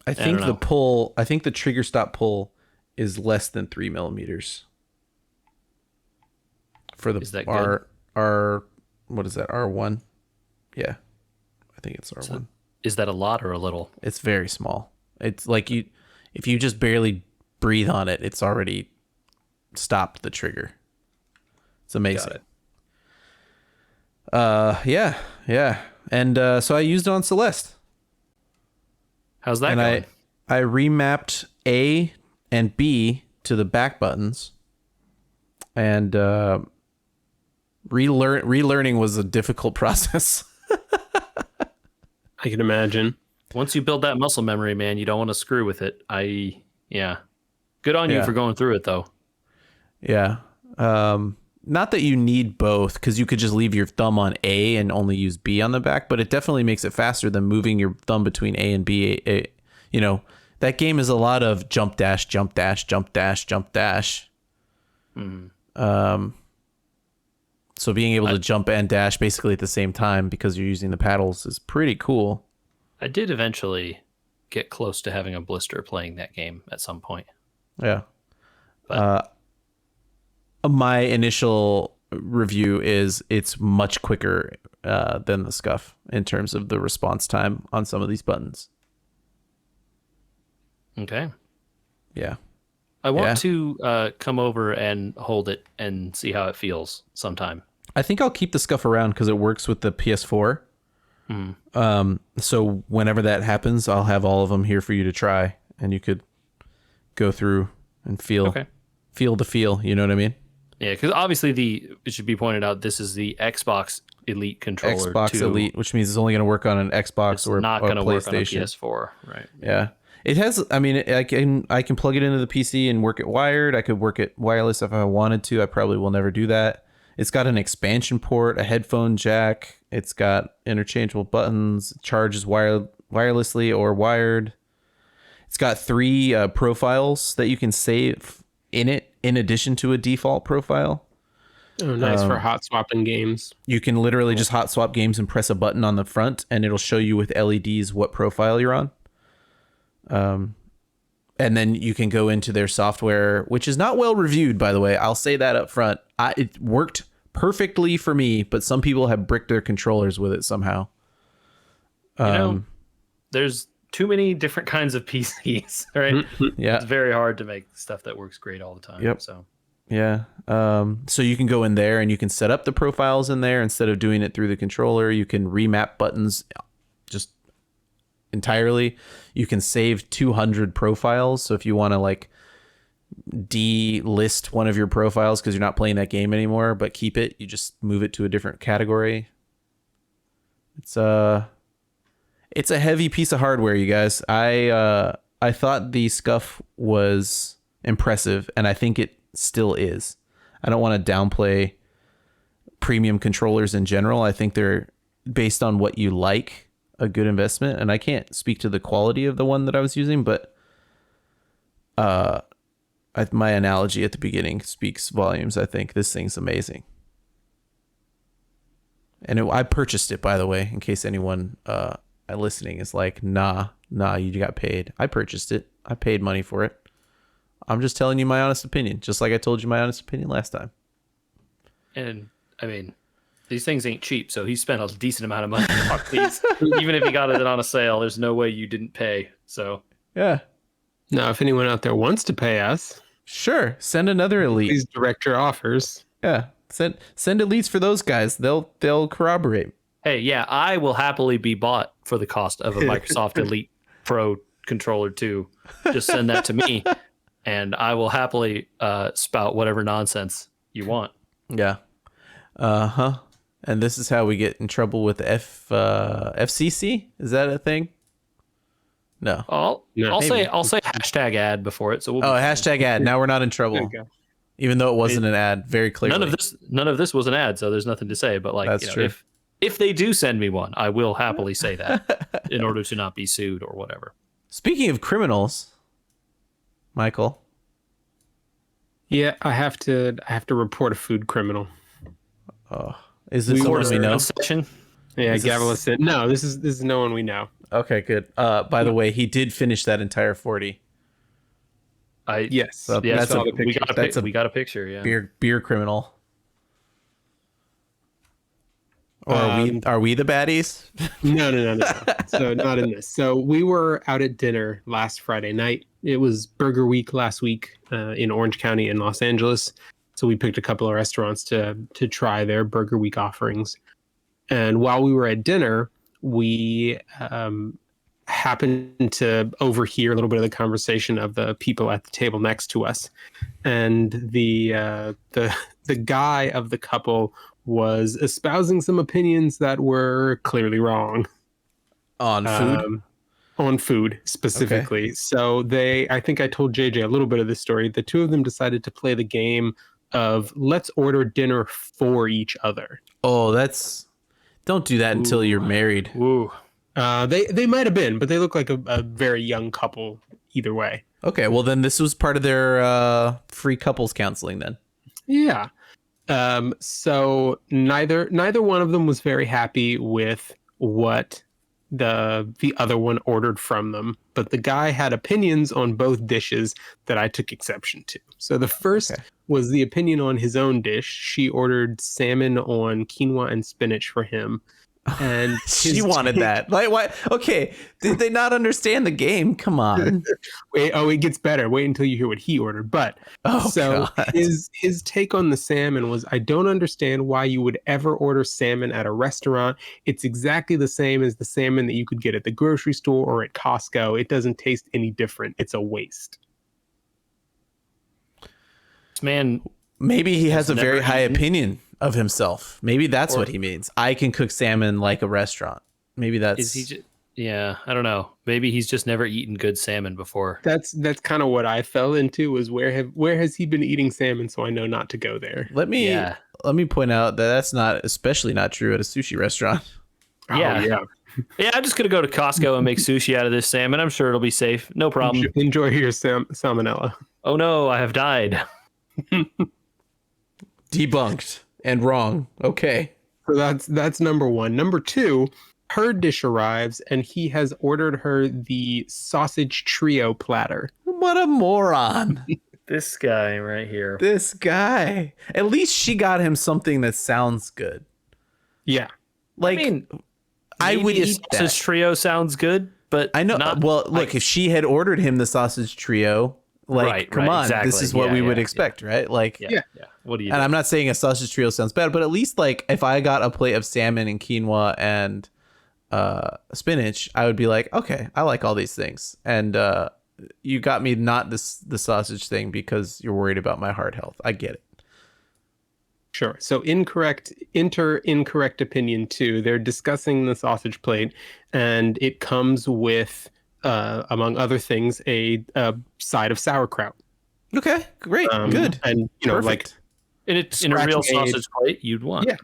I think the trigger stop pull is less than 3 millimeters. For the is that R what is that, R1? Yeah, I think it's R1. So is that a lot or a little? It's very small. It's like if you just barely breathe on it, it's already stopped the trigger. It's amazing. Got it. Yeah. And so I used it on Celeste. How's that going? I remapped A and B to the back buttons. And relearning was a difficult process. I can imagine. Once you build that muscle memory, man, you don't want to screw with it. Good on you for going through it, though. Yeah. Not that you need both, because you could just leave your thumb on A and only use B on the back, but it definitely makes it faster than moving your thumb between A and B. That game is a lot of jump dash, jump dash, jump dash, jump dash. So being able to jump and dash basically at the same time because you're using the paddles is pretty cool. I did eventually get close to having a blister playing that game at some point. Yeah. But my initial review is it's much quicker than the Scuf in terms of the response time on some of these buttons. Okay. Yeah. I want to come over and hold it and see how it feels sometime. I think I'll keep the Scuf around because it works with the PS4. So whenever that happens, I'll have all of them here for you to try, and you could go through and feel the feel. You know what I mean? Yeah, because obviously it should be pointed out, this is the Xbox Elite controller. Xbox Elite, which means it's only going to work on an Xbox or not going to work on a PS4, right? Yeah. It has, I mean, I can plug it into the PC and work it wired. I could work it wireless if I wanted to. I probably will never do that. It's got an expansion port, a headphone jack. It's got interchangeable buttons. It charges wirelessly or wired. It's got 3 profiles that you can save in it, in addition to a default profile. Oh, nice for hot swapping games. You can literally just hot swap games and press a button on the front, and it'll show you with LEDs what profile you're on. And then you can go into their software, which is not well reviewed, by the way. I'll say that up front. It worked perfectly for me, but some people have bricked their controllers with it somehow. There's too many different kinds of PCs, right? Yeah. It's very hard to make stuff that works great all the time. Yep. So yeah. So you can go in there and you can set up the profiles in there instead of doing it through the controller. You can remap buttons just entirely. You can save 200 profiles. So if you want to like delist one of your profiles because you're not playing that game anymore, but keep it, you just move it to a different category. It's a heavy piece of hardware, you guys. I thought the SCUF was impressive, and I think it still is. I don't want to downplay premium controllers in general. I think they're, based on what you like, a good investment. And I can't speak to the quality of the one that I was using, but my analogy at the beginning speaks volumes. I think this thing's amazing. And I purchased it, by the way, in case anyone listening is like, nah, you got paid. I purchased it. I paid money for it. I'm just telling you my honest opinion, just like I told you my honest opinion last time. And I mean, these things ain't cheap, so he spent a decent amount of money on these. Even if he got it on a sale, there's no way you didn't pay. So yeah. Now, if anyone out there wants to pay us, sure, send another Elite. Please direct your offers. Yeah, send Elites for those guys. They'll corroborate. Hey, yeah, I will happily be bought for the cost of a Microsoft Elite Pro controller too. Just send that to me, and I will happily spout whatever nonsense you want. Yeah. And this is how we get in trouble with FCC. Is that a thing? No. I'll say hashtag ad before it. So we'll hashtag ad. Now we're not in trouble. Even though it wasn't an ad, very clearly. None of this was an ad, so there's nothing to say. But like, that's true. If they do send me one, I will happily say that in order to not be sued or whatever. Speaking of criminals, Michael. Yeah, I have to report a food criminal. Oh, is this someone we know? Section? Yeah, Gavilis. No, this is no one we know. Okay, good. By the way, he did finish that entire 40. Yes. So yeah, that's we got a picture. Yeah. Beer criminal. Or are we the baddies? No. So not in this. So we were out at dinner last Friday night. It was Burger Week last week in Orange County in Los Angeles. So we picked a couple of restaurants to try their Burger Week offerings. And while we were at dinner, we happened to overhear a little bit of the conversation of the people at the table next to us. And the guy of the couple was espousing some opinions that were clearly wrong. On food? On food, specifically. Okay. So I think I told JJ a little bit of this story. The two of them decided to play the game of let's order dinner for each other. Oh, don't do that until you're married. Ooh. They might have been, but they look like a very young couple either way. Okay, well then this was part of their free couples counseling then. Yeah. So neither one of them was very happy with what the other one ordered from them, but the guy had opinions on both dishes that I took exception to. So the first was the opinion on his own dish. She ordered salmon on quinoa and spinach for him. And she wanted that. Like, why? Okay, did they not understand the game? Come on. Wait, it gets better. Wait until you hear what he ordered. But God. his take on the salmon was, I don't understand why you would ever order salmon at a restaurant. It's exactly the same as the salmon that you could get at the grocery store or at Costco. It doesn't taste any different. It's a waste. This man, maybe he has a very high opinion of himself. Maybe that's what he means. I can cook salmon like a restaurant. Maybe that's... Is he yeah, I don't know. Maybe he's just never eaten good salmon before. That's kind of what I fell into, was where has he been eating salmon, so I know not to go there. Let me point out that that's not especially not true at a sushi restaurant. Yeah. Yeah, I'm just going to go to Costco and make sushi out of this salmon. I'm sure it'll be safe. No problem. Enjoy your salmonella. Oh no, I have died. Debunked and wrong. Okay. So that's number one. Number two, her dish arrives and he has ordered her the sausage trio platter. What a moron. This guy right here. This guy. At least she got him something that sounds good. Yeah. Like, I mean, I would eat that. Sausage trio sounds good, but I know. Look, if she had ordered him the sausage trio, like, come on, exactly. This is what we would expect, right? Like, yeah. What do you? And I'm not saying a sausage trio sounds bad, but at least, like, if I got a plate of salmon and quinoa and spinach, I would be like, okay, I like all these things, and you got me not the sausage thing because you're worried about my heart health. I get it. Sure. So incorrect opinion 2. They're discussing the sausage plate, and it comes with, among other things, a side of sauerkraut. Okay, great, good, and perfect. Like in a real sausage plate, you'd want. Yeah,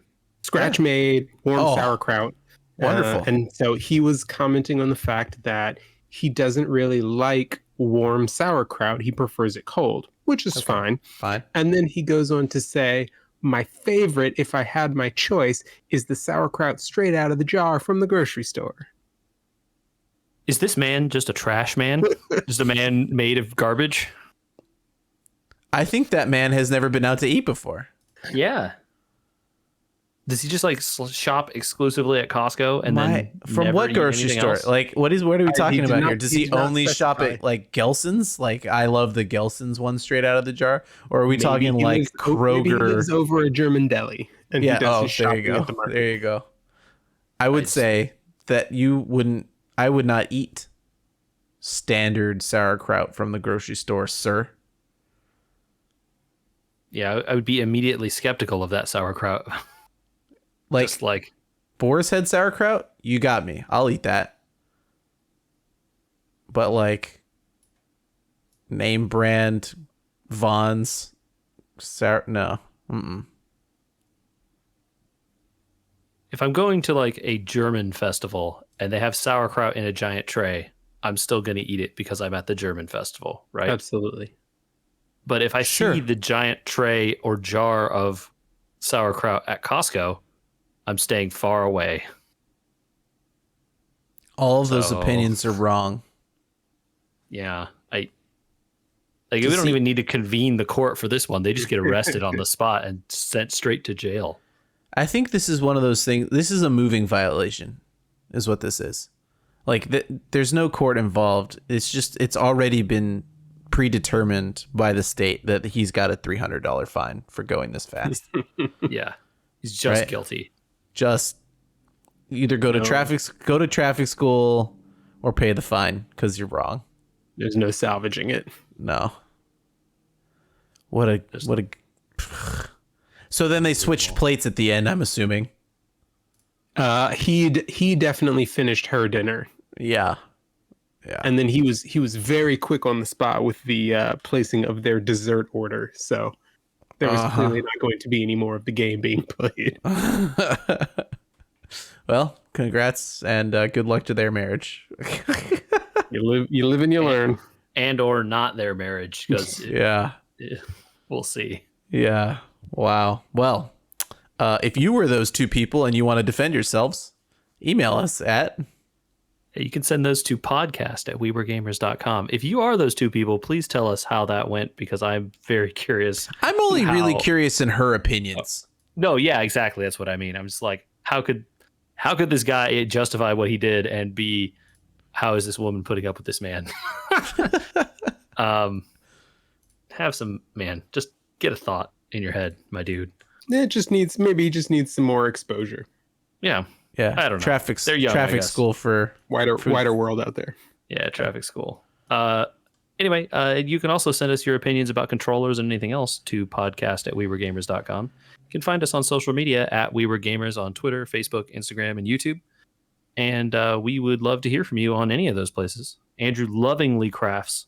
scratch made warm sauerkraut. Wonderful. And so he was commenting on the fact that he doesn't really like warm sauerkraut. He prefers it cold, which is fine. Fine. And then he goes on to say, my favorite, if I had my choice, is the sauerkraut straight out of the jar from the grocery store. Is this man just a trash man? Just a man made of garbage? I think that man has never been out to eat before. Yeah. Does he just like shop exclusively at Costco and then from what grocery store? Else? Like, what are we talking about here? Does he only shop at like Gelson's? Like, I love the Gelson's one straight out of the jar. Or are we talking like Kroger? Maybe he lives over a German deli. And yeah. He does his there you go. There you go. I would say that I would not eat standard sauerkraut from the grocery store, sir. Yeah, I would be immediately skeptical of that sauerkraut. Like Boar's Head sauerkraut, you got me. I'll eat that. But like name brand Vaughn's no. Mm-mm. If I'm going to like a German festival and they have sauerkraut in a giant tray, I'm still going to eat it because I'm at the German festival, right? Absolutely. But if I see the giant tray or jar of sauerkraut at Costco, I'm staying far away. All of those opinions are wrong. Yeah. We don't even need to convene the court for this one. They just get arrested on the spot and sent straight to jail. I think this is one of those things. This is a moving violation, is what this is. Like, there's no court involved. It's already been predetermined by the state that he's got a $300 fine for going this fast. Yeah. He's just guilty. Just either go to traffic school or pay the fine because you're wrong. There's no salvaging it. No. What a So then they switched plates at the end, I'm assuming. He definitely finished her dinner. Yeah. Yeah. And then he was very quick on the spot with the placing of their dessert order. So there was clearly not going to be any more of the game being played. Well, congrats and good luck to their marriage. You live and you learn. And or not their marriage, because we'll see. Yeah. Wow. Well, if you were those two people and you want to defend yourselves, email us at... You can send those to podcast@wewergamers.com. If you are those two people, please tell us how that went, because I'm very curious. I'm only really curious in her opinions. No, yeah, exactly. That's what I mean. I'm just like, how could how could this guy justify what he did, and B, how is this woman putting up with this man? Just get a thought in your head, my dude. It just needs some more exposure. Yeah. Yeah. I don't know. Traffic young, school for wider world out there. Yeah, traffic school. Anyway, you can also send us your opinions about controllers and anything else to podcast@wewergamers.com. You can find us on social media @wewergamers on Twitter, Facebook, Instagram, and YouTube. And we would love to hear from you on any of those places. Andrew lovingly crafts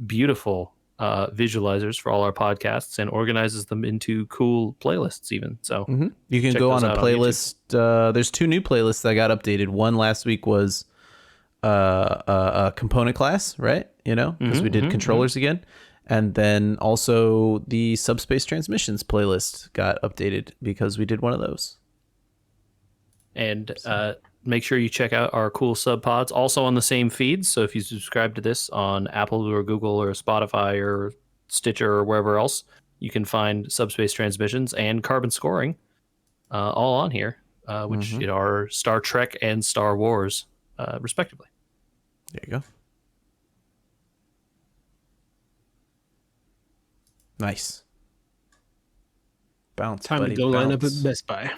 beautiful visualizers for all our podcasts and organizes them into cool playlists even. So you can go on a playlist. There's 2 new playlists that got updated. One last week was a component class, right? Because we did controllers again. And then also the Subspace Transmissions playlist got updated because we did one of those. And make sure you check out our cool sub pods also on the same feeds. So if you subscribe to this on Apple or Google or Spotify or Stitcher or wherever else, you can find Subspace Transmissions and Carbon Scoring all on here, which are Star Trek and Star Wars, respectively. There you go. Nice. Bounce. Time to go line up at Best Buy.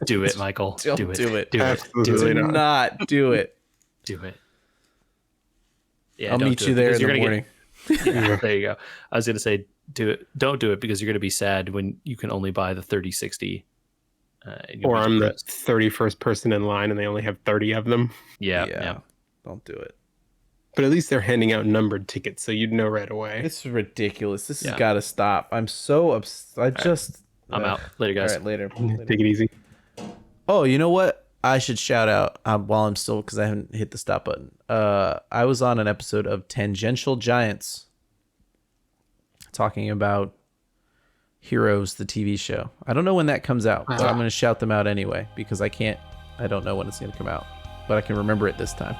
Do it, Michael. Do it. Do it. Absolutely Do not do it. Do it. Yeah, I'll meet you there in the morning. There you go. I was gonna say, do it. Don't do it because you're gonna be sad when you can only buy the 3060. Or I'm the 31st person in line and they only have 30 of them. Yeah. Don't do it. But at least they're handing out numbered tickets, so you'd know right away. It's ridiculous. This has got to stop. I'm so upset. I'm out. Later, guys. All right, later. Take it easy. Oh, you know what? I should shout out while I'm still, because I haven't hit the stop button. I was on an episode of Tangential Giants talking about Heroes, the TV show. I don't know when that comes out, but I'm going to shout them out anyway because I don't know when it's going to come out, but I can remember it this time.